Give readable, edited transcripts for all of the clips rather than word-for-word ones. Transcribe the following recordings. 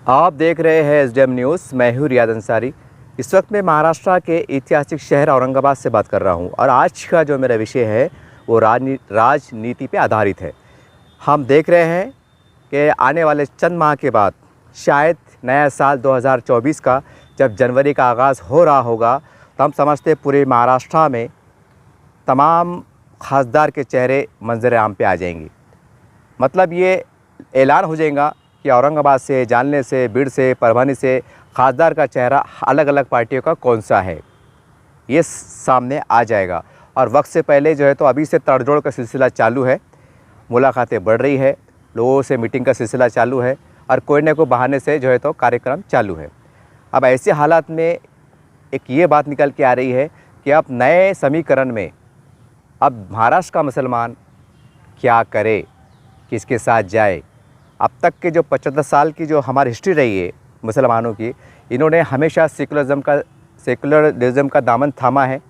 आप देख रहे हैं एसडीएम न्यूज़। मैं हूँ रियाद अंसारी। इस वक्त मैं महाराष्ट्र के ऐतिहासिक शहर औरंगाबाद से बात कर रहा हूँ और आज का जो मेरा विषय है वो राजनीति पे आधारित है। हम देख रहे हैं कि आने वाले चंद माह के बाद शायद नया साल 2024 का जब जनवरी का आगाज़ हो रहा होगा तो हम समझते पूरे महाराष्ट्र में तमाम खासदार के चेहरे मंजर आम पे आ जाएंगे। मतलब ये ऐलान हो जाएगा कि औरंगाबाद से, जालने से, बीड़ से, परभनी से खासदार का चेहरा अलग अलग पार्टियों का कौन सा है ये सामने आ जाएगा। और वक्त से पहले जो है तो अभी से तड़जोड़ का सिलसिला चालू है, मुलाकातें बढ़ रही है, लोगों से मीटिंग का सिलसिला चालू है और कोई न कोई बहाने से जो है तो कार्यक्रम चालू है। अब ऐसे हालात में एक ये बात निकल के आ रही है कि अब नए समीकरण में अब महाराष्ट्र का मुसलमान क्या करे, किसके साथ जाए। अब तक के जो 75 साल की जो हमारी हिस्ट्री रही है मुसलमानों की, इन्होंने हमेशा सेकुलरिज्म का दामन थामा है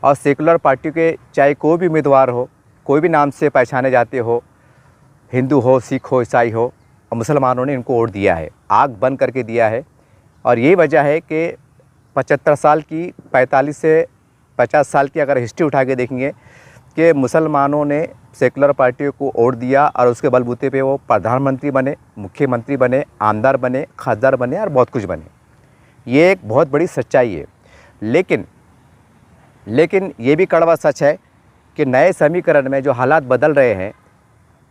और सेकुलर पार्टी के चाहे कोई भी उम्मीदवार हो, कोई भी नाम से पहचाने जाते हो, हिंदू हो, सिख हो, ईसाई हो, और मुसलमानों ने इनको वोट दिया है, आग बंद करके दिया है। और यही वजह है कि 75 साल की, 45 से 50 साल की अगर हिस्ट्री उठा के देखेंगे कि मुसलमानों ने सेकुलर पार्टियों को वोट दिया और उसके बलबूते पे वो प्रधानमंत्री बने, मुख्यमंत्री बने, आमदार बने, खासदार बने और बहुत कुछ बने। ये एक बहुत बड़ी सच्चाई है। लेकिन ये भी कड़वा सच है कि नए समीकरण में जो हालात बदल रहे हैं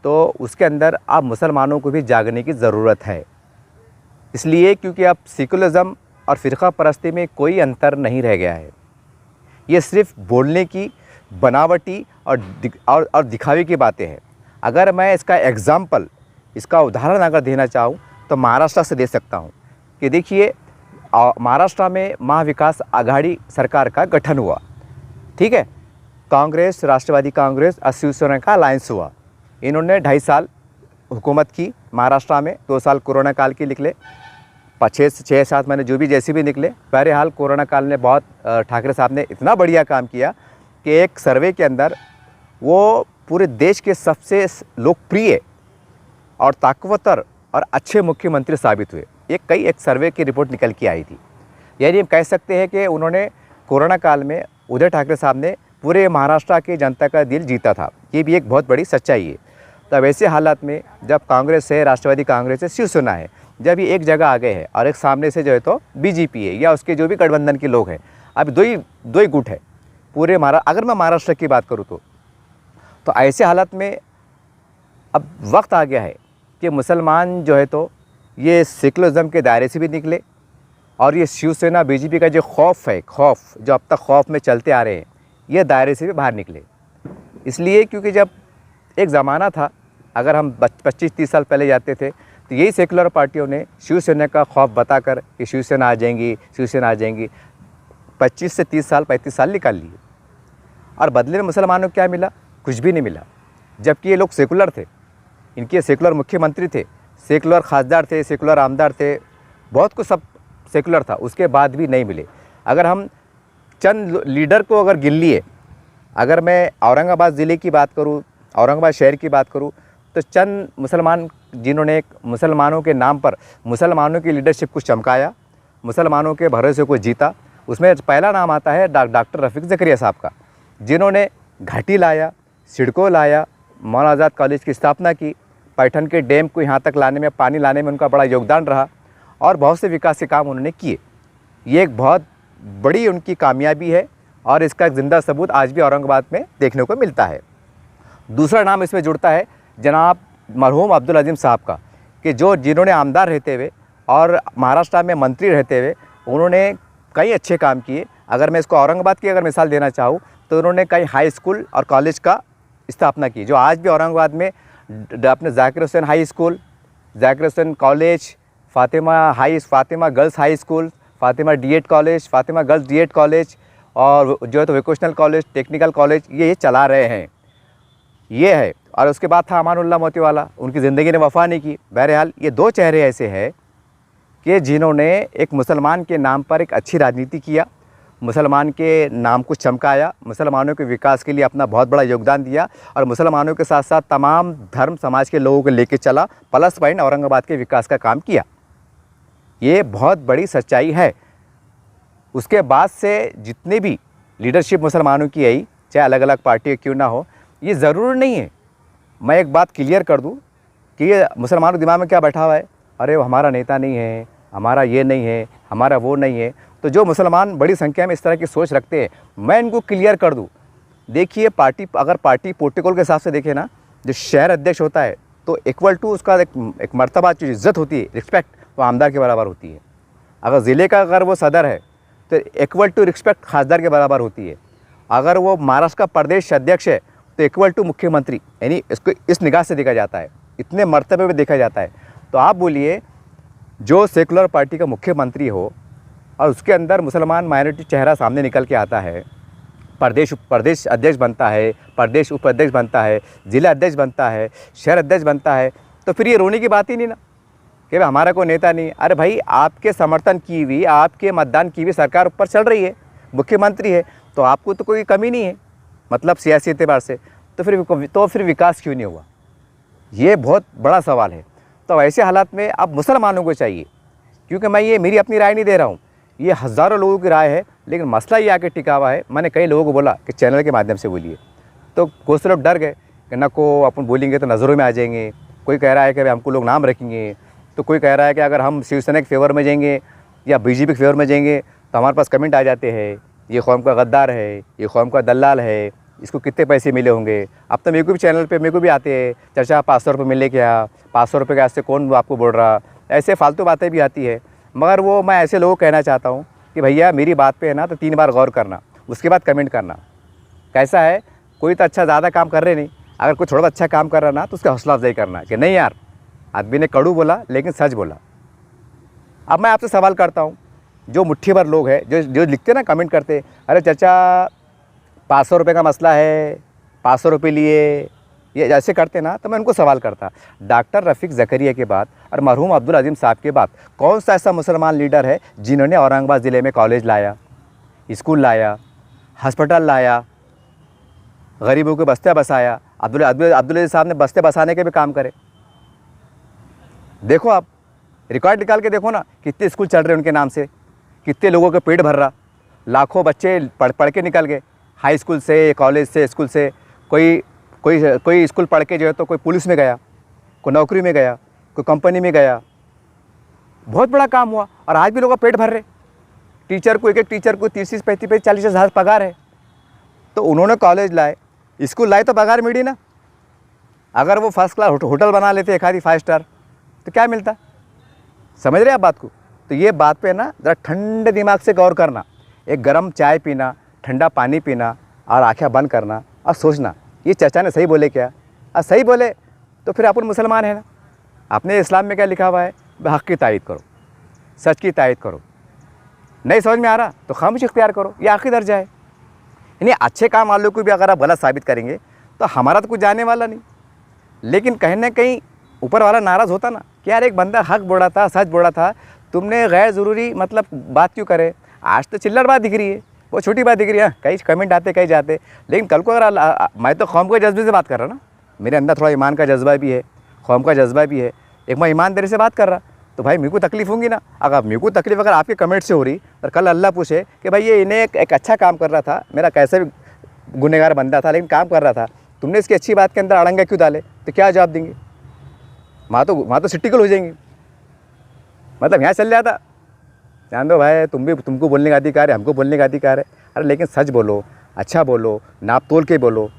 तो उसके अंदर अब मुसलमानों को भी जागने की ज़रूरत है। इसलिए क्योंकि अब सेकुलरिज्म और फ़िरका परस्ती में कोई अंतर नहीं रह गया है। ये सिर्फ बोलने की, बनावटी और दिखावे की बातें हैं। अगर मैं इसका एग्ज़ाम्पल, इसका उदाहरण अगर देना चाहूँ तो महाराष्ट्र से दे सकता हूँ कि देखिए, महाराष्ट्र में महाविकास आघाड़ी सरकार का गठन हुआ, ठीक है। कांग्रेस, राष्ट्रवादी कांग्रेस और शिवसेना का अलायंस हुआ। इन्होंने 2.5 साल हुकूमत की महाराष्ट्र में। 2 साल कोरोना काल की निकले, 6-7 महीने जो भी जैसे भी निकले। बहरहाल कोरोना काल में बहुत ठाकरे साहब ने इतना बढ़िया काम किया कि एक सर्वे के अंदर वो पूरे देश के सबसे लोकप्रिय और ताकतवर और अच्छे मुख्यमंत्री साबित हुए। एक सर्वे की रिपोर्ट निकल के आई थी। यानी हम कह सकते हैं कि उन्होंने कोरोना काल में, उद्धव ठाकरे साहब ने पूरे महाराष्ट्र की जनता का दिल जीता था। ये भी एक बहुत बड़ी सच्चाई है। तब ऐसे हालात में जब कांग्रेस है, राष्ट्रवादी कांग्रेस है, शिवसेना है, जब ये एक जगह आ गए हैं और एक सामने से जो है तो बीजेपी है या उसके जो भी गठबंधन के लोग हैं, अब दो ही गुट है पूरे अगर मैं महाराष्ट्र की बात करूँ तो ऐसे हालात में अब वक्त आ गया है कि मुसलमान जो है तो ये सेकुलरिज्म के दायरे से भी निकले और ये शिवसेना, बीजेपी का जो खौफ है, जो अब तक खौफ में चलते आ रहे हैं, ये दायरे से भी बाहर निकले। इसलिए क्योंकि जब एक ज़माना था, अगर हम 25-30 साल पहले जाते थे तो यही सेकुलर पार्टियों ने शिवसेना का खौफ बताकर कि शिवसेना आ जाएंगी 25 से 30 साल, 35 साल निकाल लिए और बदले में मुसलमानों को क्या मिला? कुछ भी नहीं मिला। जबकि ये लोग सेकुलर थे, इनके सेकुलर मुख्यमंत्री थे, सेकुलर खासदार थे, सेकुलर आमदार थे, बहुत कुछ सब सेकुलर था, उसके बाद भी नहीं मिले। अगर हम चंद लीडर को अगर गिन लिए, अगर मैं औरंगाबाद ज़िले की बात करूँ, औरंगाबाद शहर की बात करूँ, तो चंद मुसलमान जिन्होंने मुसलमानों के नाम पर मुसलमानों की लीडरशिप को चमकाया, मुसलमानों के भरोसे को जीता, उसमें पहला नाम आता है डॉक्टर रफ़ीक ज़करिया साहब का, जिन्होंने घाटी लाया, सिडको लाया, मौलाना आज़ाद कॉलेज की स्थापना की, पैठन के डैम को यहाँ तक लाने में, पानी लाने में उनका बड़ा योगदान रहा और बहुत से विकास के काम उन्होंने किए। ये एक बहुत बड़ी उनकी कामयाबी है और इसका एक ज़िंदा सबूत आज भी औरंगाबाद में देखने को मिलता है। दूसरा नाम इसमें जुड़ता है जनाब मरहूम अब्दुल अजीम साहब का, कि जिन्होंने आमदार रहते हुए और महाराष्ट्र में मंत्री रहते हुए उन्होंने कई अच्छे काम किए। अगर मैं इसको औरंगाबाद की अगर मिसाल देना चाहूँ तो उन्होंने कई हाई स्कूल और कॉलेज का स्थापना की, जो आज भी औरंगाबाद में अपने Zakir Hussain high school, Zakir Hussain college, Fatima girls high school, Fatima DEd college, Fatima girls DEd college और जो है तो वोकेशनल कॉलेज, टेक्निकल कॉलेज, ये चला रहे हैं। ये है। और उसके बाद था अमानुल्लाह मोतीवाला, उनकी ज़िंदगी ने वफ़ा नहीं की। बहरहाल ये 2 चेहरे ऐसे हैं कि जिन्होंने एक मुसलमान के नाम पर एक अच्छी राजनीति किया, मुसलमान के नाम को चमकाया, मुसलमानों के विकास के लिए अपना बहुत बड़ा योगदान दिया और मुसलमानों के साथ साथ तमाम धर्म समाज के लोगों को लेकर चला, प्लस पॉइंट औरंगाबाद के विकास का काम किया। ये बहुत बड़ी सच्चाई है। उसके बाद से जितने भी लीडरशिप मुसलमानों की आई, चाहे अलग अलग पार्टी क्यों ना हो, ये ज़रूरी नहीं है। मैं एक बात क्लियर कर दूं कि ये मुसलमानों के दिमाग में क्या बैठा हुआ है, अरे वो हमारा नेता नहीं है, हमारा ये नहीं है, हमारा वो नहीं है। तो जो मुसलमान बड़ी संख्या में इस तरह की सोच रखते हैं, मैं इनको क्लियर कर दूं। देखिए, अगर पार्टी प्रोटोकॉल के हिसाब से देखें ना, जो शहर अध्यक्ष होता है तो इक्वल टू उसका एक मर्तबा, जो इज़्ज़त होती है, रिस्पेक्ट, वो आमदार के बराबर होती है। अगर ज़िले का अगर वो सदर है तो इक्वल टू रिस्पेक्ट खासदार के बराबर होती है। अगर वो महाराष्ट्र का प्रदेश अध्यक्ष है तो इक्वल टू मुख्यमंत्री, यानी इसको इस निगाह से देखा जाता है, इतने मर्तबे में देखा जाता है। तो आप बोलिए, जो सेकुलर पार्टी का मुख्यमंत्री हो और उसके अंदर मुसलमान माइनॉरिटी चेहरा सामने निकल के आता है, प्रदेश अध्यक्ष बनता है, प्रदेश उपाध्यक्ष बनता है, जिला अध्यक्ष बनता है, शहर अध्यक्ष बनता है, तो फिर ये रोने की बात ही नहीं ना कि भाई हमारा कोई नेता नहीं। अरे भाई, आपके समर्थन की हुई, आपके मतदान की हुई सरकार ऊपर चल रही है, मुख्यमंत्री है, तो आपको तो कोई कमी नहीं है, मतलब सियासी एतबार से। तो फिर विकास क्यों नहीं हुआ? ये बहुत बड़ा सवाल है। तो ऐसे हालात में अब मुसलमानों को चाहिए, क्योंकि मैं ये मेरी अपनी राय नहीं दे रहा हूँ, ये हज़ारों लोगों की राय है, लेकिन मसला ये आके टिका हुआ है। मैंने कई लोगों को बोला कि चैनल के माध्यम से बोलिए, तो कुछ लोग डर गए कि न को अपन बोलेंगे तो नज़रों में आ जाएंगे। कोई कह रहा है कि भाई हमको लोग नाम रखेंगे, तो कोई कह रहा है कि अगर हम शिवसेना के फेवर में जाएंगे या बीजेपी के फेवर में जाएंगे तो हमारे पास कमेंट आ जाते हैं, ये कौम का गद्दार है, ये कौम का दलाल है, इसको कितने पैसे मिले होंगे। अब तो मेरे को भी चैनल पे मेरे को भी आते हैं चर्चा, 500 रुपये मिले क्या, 500 रुपये के आज से कौन आपको बोल रहा, ऐसे फालतू बातें भी आती है। मगर वो मैं ऐसे लोगों को कहना चाहता हूँ कि भैया मेरी बात पे है ना तो 3 बार गौर करना, उसके बाद कमेंट करना। कैसा है, कोई तो अच्छा ज़्यादा काम कर रहे नहीं, अगर कोई थोड़ा अच्छा काम कर रहा ना तो उसका हौसला अफजाई करना कि नहीं यार, आदमी ने कड़ू बोला लेकिन सच बोला। अब मैं आपसे सवाल करता हूँ, जो मुट्ठी भर लोग हैं जो लिखते ना, कमेंट करते, अरे चाचा 500 रुपये का मसला है, 500 रुपये लिए, ये ऐसे करते ना, तो मैं उनको सवाल करता, डॉक्टर रफ़ीक ज़करिया के बाद और मरहूम अब्दुल अज़ीम साहब के बाद कौन सा ऐसा मुसलमान लीडर है जिन्होंने औरंगाबाद ज़िले में कॉलेज लाया, स्कूल लाया, हॉस्पिटल लाया, गरीबों के बस्ते बसाया? अब्दुल अज़ीम साहब ने बस्ते बसाने के भी काम करे। देखो, आप रिकॉर्ड निकाल के देखो ना, कितने स्कूल चल रहे हैं उनके नाम से, कितने लोगों के पेट भर रहा, लाखों बच्चे पढ़ के निकल गए, हाई स्कूल से, कॉलेज से, स्कूल से। कोई स्कूल पढ़ के जो है तो कोई पुलिस में गया, कोई नौकरी में गया, कोई कंपनी में गया, बहुत बड़ा काम हुआ। और आज भी लोगों का पेट भर रहे। टीचर को, एक टीचर को 30-35, 40 हज़ार पगार है, तो उन्होंने कॉलेज लाए, स्कूल लाए, तो पगार मिली ना। अगर वो फर्स्ट क्लास होटल बना लेते एक आधी 5 स्टार, तो क्या मिलता? समझ रहे आप बात को? तो ये बात पे ना ज़रा ठंडे दिमाग से गौर करना, एक गर्म चाय पीना, ठंडा पानी पीना और आँखें बंद करना और सोचना, ये चाचा ने सही बोले क्या? और सही बोले तो फिर अपन मुसलमान है ना। आपने इस्लाम में क्या लिखा हुआ है? हक़ की तायद करो, सच की तायद करो। नहीं समझ में आ रहा तो खामोश इख्तियार करो, ये आखिरी दर्जा है। यानी अच्छे काम वालों को भी अगर आप गलत साबित करेंगे तो हमारा तो कुछ जाने वाला नहीं, लेकिन कहीं ना कहीं ऊपर वाला नाराज़ होता ना कि यार एक बंदा हक बोला था, सच बोला था, तुमने गैर ज़रूरी मतलब बात क्यों करे? आज तो चिल्लर बात दिख रही है, वो छोटी बात दिख रही है, कई कमेंट आते कहीं जाते, लेकिन कल को अगर मैं तो कौम के जज्बे से बात कर रहा ना, मेरे अंदर थोड़ा ईमान का जज्बा भी है, कौम का जज्बा भी है, एक मैं ईमानदारी से बात कर रहा, तो भाई मेरे को तकलीफ़ होंगी ना। अगर मेरे को तकलीफ़ अगर आपके कमेंट से हो रही और कल अल्लाह पूछे कि भाई ये इन्हें एक अच्छा काम कर रहा था, मेरा कैसे भी गुनहगार बंदा था लेकिन काम कर रहा था, तुमने इसकी अच्छी बात के अंदर अड़ंगा क्यों डाले, तो क्या जवाब देंगे? वहाँ तो सिटिकल हो जाएंगी, मतलब यहाँ चल जाता, जान दो भाई तुमको बोलने का अधिकार है, हमको बोलने का अधिकार है। अरे लेकिन सच बोलो, अच्छा बोलो, नाप तोल के बोलो,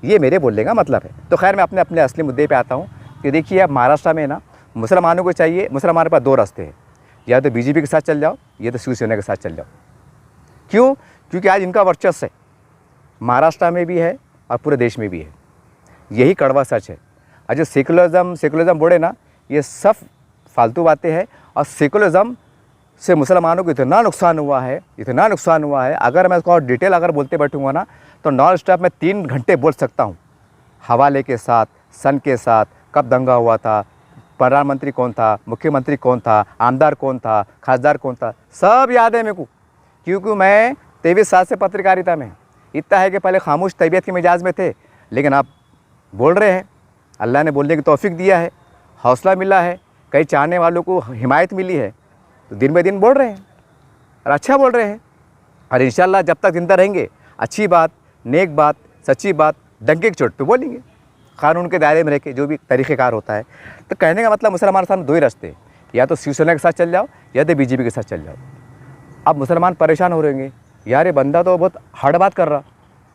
ये मेरे बोलने का मतलब है। तो खैर मैं अपने असली मुद्दे पे आता हूँ कि देखिए, अब महाराष्ट्र में ना मुसलमानों को चाहिए, मुसलमानों के पास 2 रास्ते हैं, या तो बीजेपी के साथ चल जाओ या तो शिवसेना के साथ चल जाओ। क्यों? क्योंकि आज इनका वर्चस्व है, महाराष्ट्र में भी है और पूरे देश में भी है, यही कड़वा सच है। और जो सेकुलरिज्म बोले ना, ये सब फालतू बातें हैं। और सेकुलरिज्म से मुसलमानों को इतना नुकसान हुआ है, अगर मैं उसको और डिटेल अगर बोलते बैठूंगा ना तो नॉन स्टॉप में 3 घंटे बोल सकता हूँ, हवाले के साथ, सन के साथ, कब दंगा हुआ था, प्रधानमंत्री कौन था, मुख्यमंत्री कौन था, आमदार कौन था, खासदार कौन था, सब याद है मेरे को, क्योंकि मैं 23 साल से पत्रकारिता में। इतना है कि पहले खामोश तबीयत के मिजाज में थे, लेकिन आप बोल रहे हैं, अल्लाह ने बोलने की तौफीक दिया है, हौसला मिला है, कई चाहने वालों को हिमायत मिली है, तो दिन ब दिन बोल रहे हैं और अच्छा बोल रहे हैं। और इंशाल्लाह जब तक ज़िंदा रहेंगे अच्छी बात, नेक बात, सच्ची बात डंके की चोट पे बोलेंगे, कानून के दायरे में रह के जो भी तरीक़ेकार होता है। तो कहने का मतलब मुसलमान सामने दो ही रास्ते, या तो शिवसेना के साथ चल जाओ या तो बीजेपी के साथ चल जाओ। अब मुसलमान परेशान हो रहेंगे, यार ये बंदा तो बहुत हार्ड बात कर रहा,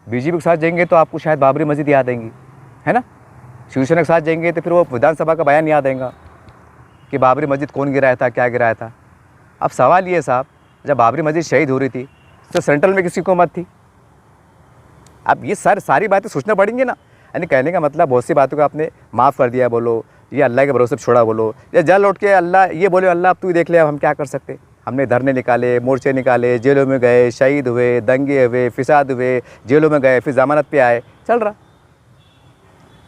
बीजेपी के साथ जाएंगे तो आपको शायद बाबरी मस्जिद याद आएंगी, है ना, शिवसेना के साथ जाएंगे तो फिर वो विधानसभा का बयान याद आएगा कि बाबरी मस्जिद कौन गिराया था, क्या गिराया था। अब सवाल ये साहब, जब बाबरी मस्जिद शहीद हो रही थी तो सेंट्रल में किसी हुकूमत थी? अब ये सारी बातें सोचना पड़ेंगी ना। यानी कहने का मतलब बहुत सी बातों को आपने माफ़ कर दिया बोलो, ये अल्लाह के भरोसे छोड़ा बोलो, या जल लौट के अल्लाह ये बोले अल्लाह अब तू ही देख ले, अब हम क्या कर सकते। हमने धरने निकाले, मोर्चे निकाले, जेलों में गए, शहीद हुए, दंगे हुए, फिसाद हुए, जेलों में गए, फिर ज़मानत पे आए, चल रहा।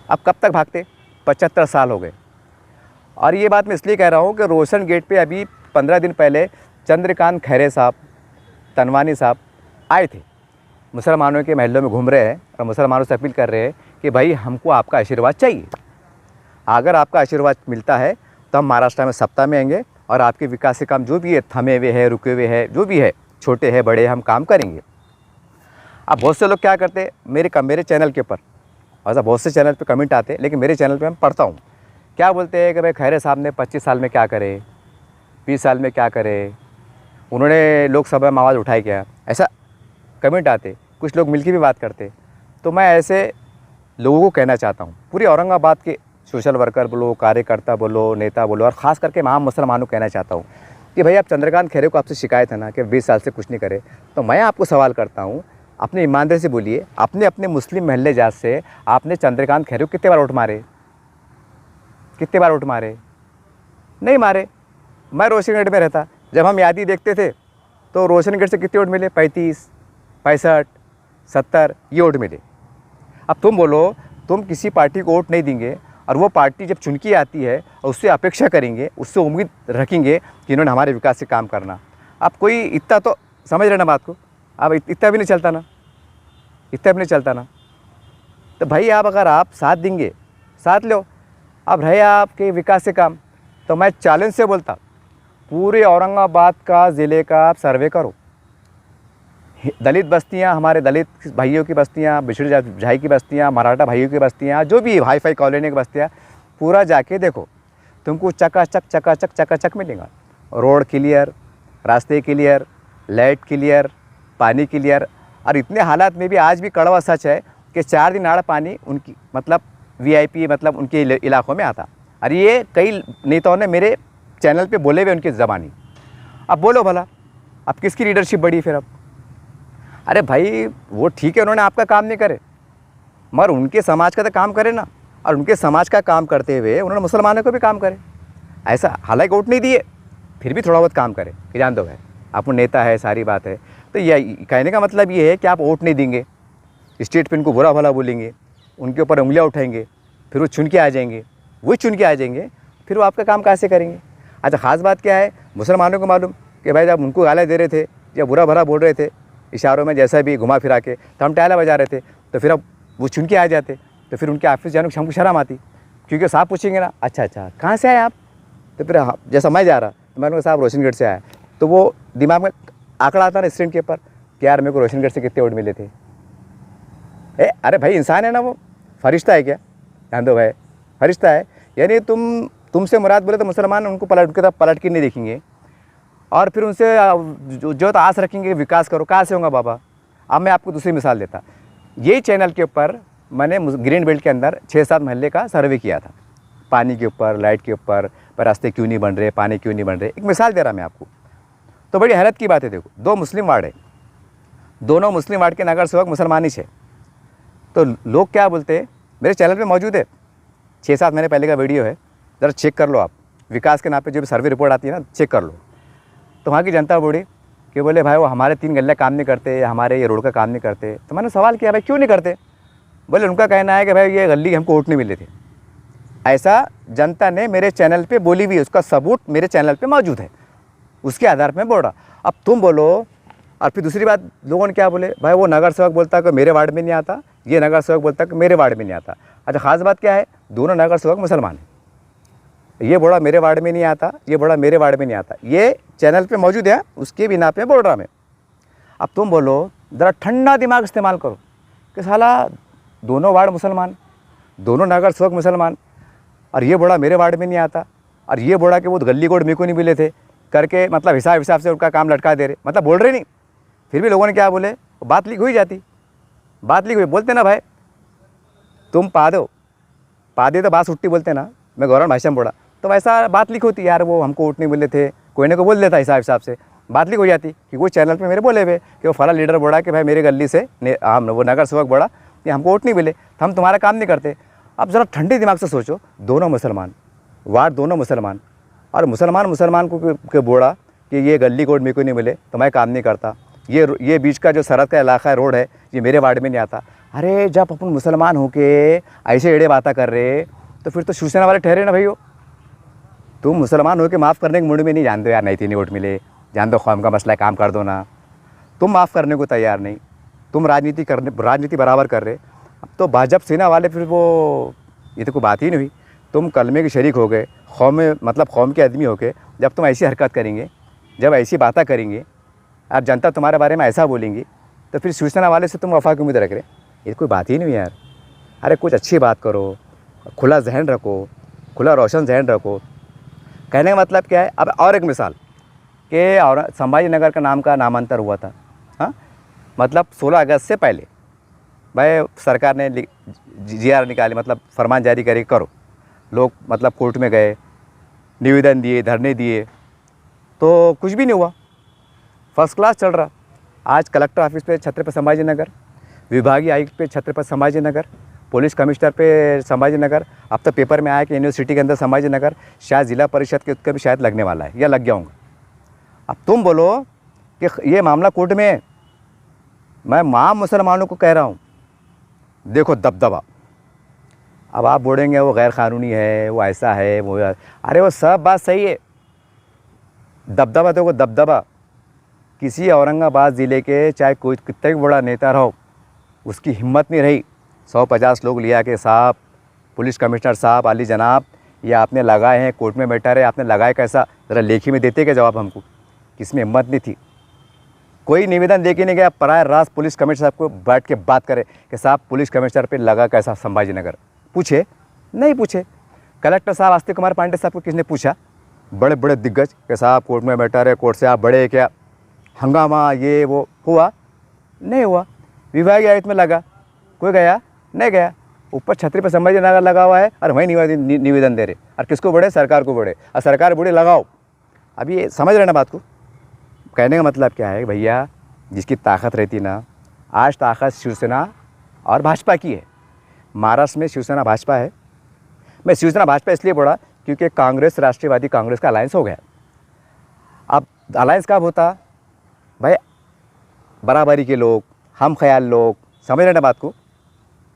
अब कब तक भागते? 75 साल हो गए। और ये बात मैं इसलिए कह रहा हूँ कि रोशन गेट पे अभी 15 दिन पहले चंद्रकांत खैरे साहब, तनवानी साहब आए थे, मुसलमानों के महलों में घूम रहे हैं और मुसलमानों से अपील कर रहे हैं कि भाई हमको आपका आशीर्वाद चाहिए। अगर आपका आशीर्वाद मिलता है तो हम महाराष्ट्र में सप्ताह में आएंगे और आपके विकास के काम जो भी है, थमे हुए हैं, रुके हुए हैं, जो भी है, छोटे हैं बड़े, हम काम करेंगे। अब बहुत से लोग क्या करते हैं, मेरे चैनल के ऊपर, ऐसा बहुत से चैनल पे कमेंट आते हैं, लेकिन मेरे चैनल पे मैं पढ़ता हूँ, क्या बोलते हैं कि भाई खैरे साहब ने 25 साल में क्या करे, 20 साल में क्या करे, उन्होंने लोकसभा में आवाज़ उठाई क्या, ऐसा कमेंट आते। कुछ लोग मिलकर भी बात करते। तो मैं ऐसे लोगों को कहना चाहता हूँ, पूरे औरंगाबाद के सोशल वर्कर बोलो, कार्यकर्ता बोलो, नेता बोलो, और ख़ास करके महान मुसलमानों को कहना चाहता हूँ कि भाई आप चंद्रकांत खैरे को आपसे शिकायत है ना कि 20 साल से कुछ नहीं करे, तो मैं आपको सवाल करता हूँ, अपने ईमानदारी से बोलिए, अपने मुस्लिम महल्ले जात से आपने चंद्रकांत खैरे को कितने बार वोट मारे? कितने बार वोट मारे? नहीं मारे। मैं रोशनगढ़ में रहता, जब हम यादी देखते थे तो रोशनगढ़ से कितने वोट मिले? 35, 65, 70 ये वोट मिले। अब तुम बोलो, तुम किसी पार्टी को वोट नहीं देंगे और वो पार्टी जब चुन के आती है और उससे अपेक्षा करेंगे, उससे उम्मीद रखेंगे कि इन्होंने हमारे विकास से काम करना। अब कोई इतना तो समझ रहे ना बात को, अब इतना भी नहीं चलता ना, इतना भी नहीं चलता ना। तो भाई आप अगर आप साथ देंगे, साथ लो। अब रहे आपके विकास से काम, तो मैं चैलेंज से बोलता, पूरे औरंगाबाद का ज़िले का आप सर्वे करो, दलित बस्तियां, हमारे दलित भाइयों की बस्तियां, बिछड़े भाई की बस्तियां, मराठा भाइयों की बस्तियां, जो भी हाई फाई कॉलोनी की बस्तियां, पूरा जाके देखो, तुमको चकाचक मिलेगा। रोड क्लियर, रास्ते क्लियर, लाइट क्लियर, पानी क्लियर। और इतने हालात में भी आज भी कड़वा सच है कि 4 दिन आड़ा पानी उनकी मतलब VIP मतलब उनके इलाकों में आता। और ये कई नेताओं ने मेरे चैनल पे बोले हुए उनकी ज़बानी। अब बोलो भला, अब किसकी लीडरशिप बढ़ी फिर? अब अरे भाई वो ठीक है, उन्होंने आपका काम नहीं करे, मगर उनके समाज का तो काम करे ना। और उनके समाज का काम करते हुए उन्होंने मुसलमानों को भी काम करे। ऐसा हालांकि वोट नहीं दिए, फिर भी थोड़ा बहुत काम करे कि जान दो भाई आप नेता है, सारी बात है। तो ये कहने का मतलब ये है कि आप वोट नहीं देंगे, स्टेट पे इनको बुरा भला बोलेंगे, उनके ऊपर उंगलियां उठाएंगे, फिर वो चुन के आ जाएंगे, वही चुन के आ जाएंगे, फिर वो आपका काम कैसे करेंगे? अच्छा, ख़ास बात क्या है, मुसलमानों को मालूम कि भाई जब उनको गालियाँ दे रहे थे या बुरा भला बोल रहे थे इशारों में, जैसा भी घुमा फिरा के, तो हम टाला बजा रहे थे, तो फिर अब वो चुन के आ जाते, तो फिर उनके ऑफिस जाने को हमको शर्म आती, क्योंकि साहब पूछेंगे ना, अच्छा कहाँ से आए आप? तो फिर जैसा मैं जा रहा तो मैं साहब रोशनगढ़ से आया, तो वो दिमाग में आंकड़ा आता ना स्क्रीन के ऊपर कि यार मेरे को रोशनगढ़ से कितने वोट मिले थे। अरे भाई इंसान है ना, वो फरिश्ता है क्या? ध्यान दो भाई, फरिश्ता है। यानी तुमसे मुराद बोले तो मुसलमान उनको पलट के नहीं देखेंगे और फिर उनसे जो तो आस रखेंगे विकास करो। कहाँ से होगा बाबा? अब मैं आपको दूसरी मिसाल देता, यही चैनल के ऊपर मैंने ग्रीन बेल्ट के अंदर 6-7 महल्ले का सर्वे किया था, पानी के ऊपर, लाइट के ऊपर, रास्ते क्यों नहीं बन रहे, पानी क्यों नहीं बन रहे। एक मिसाल दे रहा मैं आपको, तो बड़ी हैरत की बात है। देखो, 2 मुस्लिम वार्ड है, दोनों मुस्लिम वार्ड के नगर सेवक मुसलमान ही है। तो लोग क्या बोलते हैं, मेरे चैनल पे मौजूद है, 6-7 महीने पहले का वीडियो है, ज़रा चेक कर लो आप। विकास के नाम पे जो भी सर्वे रिपोर्ट आती है ना, चेक कर लो। तो वहाँ की जनता बोली कि बोले भाई वो हमारे 3 गल्ले काम नहीं करते या हमारे ये रोड का काम नहीं करते। तो मैंने सवाल किया भाई क्यों नहीं करते? बोले उनका कहना है कि भाई ये गली हमको वोट नहीं मिले थे। ऐसा जनता ने मेरे चैनल पे बोली हुई है, उसका सबूत मेरे चैनल पे मौजूद है, उसके आधार पर मैं बोल रहा। अब तुम बोलो, और फिर दूसरी बात लोगों ने क्या बोले, भाई वो नगर सेवक बोलता है कि मेरे वार्ड में नहीं आता, ये नगर सेवक बोलता है कि मेरे वार्ड में नहीं आता। अच्छा, ख़ास बात क्या है, दोनों नगर सेवक मुसलमान हैं, ये बोड़ा मेरे वार्ड में नहीं आता, ये बोड़ा मेरे वार्ड में नहीं आता, ये चैनल पे मौजूद है, उसके बिना पे बोल रहा मैं। अब तुम बोलो, ज़रा ठंडा दिमाग इस्तेमाल करो कि साला दोनों वार्ड मुसलमान, दोनों नगर सेवक मुसलमान, और ये बोड़ा मेरे वार्ड में नहीं आता, और ये बोड़ा कि वो गली कोड मेरे को नहीं मिले थे करके, मतलब हिसाब से उनका काम लटका दे रहे, मतलब बोल रहे नहीं। फिर भी लोगों ने क्या बोले, बात लीक हो ही जाती, बात लीक हुई, बोलते ना भाई तुम पा दे तो बात छुट्टी बोलते ना, मैं गौरव भाषा में बोला, तो वैसा बात लीक होती यार, वो हमको वोट नहीं मिले थे, कोई ना कोई बोल देता हिसाब से, बात लीक हो जाती कि वो चैनल पे मेरे बोले हुए कि वो फला लीडर बोला कि भाई मेरे गली से हम वो नगर सेवक बोला कि हमको वोट नहीं मिले, तो हम तुम्हारा काम नहीं करते। अब ज़रा ठंडे दिमाग से सोचो, दोनों मुसलमान, वार्ड दोनों मुसलमान, और मुसलमान को बोला कि ये गली कोड मेरे को नहीं मिले तो मैं काम नहीं करता, ये बीच का जो सरहद का इलाका है, रोड है, ये मेरे वार्ड में नहीं आता। अरे जब अपन मुसलमान होके ऐसे एड़े बातें कर रहे तो फिर तो शिवसेना वाले ठहरे ना भैया। तुम मुसलमान होके माफ़ करने के मूड में नहीं, जान दो यार नहीं थी, नहीं वोट मिले, जान दो कौम का मसला है, काम कर दो ना। तुम माफ़ करने को तैयार नहीं, तुम राजनीति बराबर कर रहे। अब तो भाजपा सेना वाले फिर वो, ये तो कोई बात ही नहीं हुई, तुम कलमे के शरीक हो गए, कौम के आदमी हो गए। जब तुम ऐसी हरकत करेंगे, जब ऐसी बातें करेंगे और जनता तुम्हारे बारे में ऐसा बोलेंगी, तो फिर शिवसेना वाले से तुम वफा की उम्मीद रख रहे, ये कोई बात ही नहीं हुई यार। अरे कुछ अच्छी बात करो, खुला जहन रखो, खुला रोशन जहन रखो। कहने का मतलब क्या है। अब और एक मिसाल कि और संभाजी नगर का नाम का नामांतर हुआ था, हाँ, मतलब 16 अगस्त से पहले भाई सरकार ने GR निकाली, मतलब फरमान जारी करे करो। लोग मतलब कोर्ट में गए, निवेदन दिए, धरने दिए, तो कुछ भी नहीं हुआ, फर्स्ट क्लास चल रहा। आज कलेक्टर ऑफिस पे छत्रपति संभाजी नगर, विभागीय आयुक्त पे छत्रपति संभाजी नगर, पुलिस कमिश्नर पे संभाजी नगर, अब तो पेपर में आया कि यूनिवर्सिटी के अंदर संभाजी नगर, शायद ज़िला परिषद के उसका भी शायद लगने वाला है या लग गया होगा। अब तुम बोलो कि ये मामला कोर्ट में है। मैं मां मुसलमानों को कह रहा हूँ, देखो दबदबा। अब आप बोलेंगे वो गैर कानूनी है, वो ऐसा है, वो, अरे वो सब बात सही है। दबदबा देखो दबदबा, किसी औरंगाबाद ज़िले के चाहे कोई कितना भी बड़ा नेता रहो, उसकी हिम्मत नहीं रही 150 लोग लिया के साहब पुलिस कमिश्नर साहब अली जनाब ये आपने लगाए हैं, कोर्ट में बैठा रहे, आपने लगाए कैसा, ज़रा लेखी में देते क्या जवाब हमको। किसमें हिम्मत नहीं थी, कोई निवेदन दे के नहीं गया। पराए रात पुलिस कमिश्नर साहब को बैठ के बात करे कि साहब पुलिस कमिश्नर पे लगा कैसा संभाजी नगर, पूछे नहीं पूछे। कलेक्टर साहब आस्तिक कुमार पांडे साहब को किसने पूछा, बड़े बड़े दिग्गज के साहब कोर्ट में बैठा रहे, कोर्ट से आप बड़े क्या, हंगामा ये वो हुआ नहीं हुआ। विभागीय आयुक्त में लगा, कोई गया नहीं गया। ऊपर छतरी पर संभाजी नगर लगा हुआ है और वहीं निवेदन दे रहे, और किसको बढ़े, सरकार को बढ़े, और सरकार बढ़े लगाओ। अब ये समझ रहे ना बात को। कहने का मतलब क्या है भैया, जिसकी ताकत रहती ना, आज ताकत शिवसेना और भाजपा की है। महाराष्ट्र में शिवसेना भाजपा है। मैं शिवसेना भाजपा इसलिए बोला क्योंकि कांग्रेस, राष्ट्रवादी कांग्रेस का अलायंस हो गया। अब अलायंस कब होता भाई, बराबरी के लोग, हम ख्याल लोग, समझ रहे ना बात को।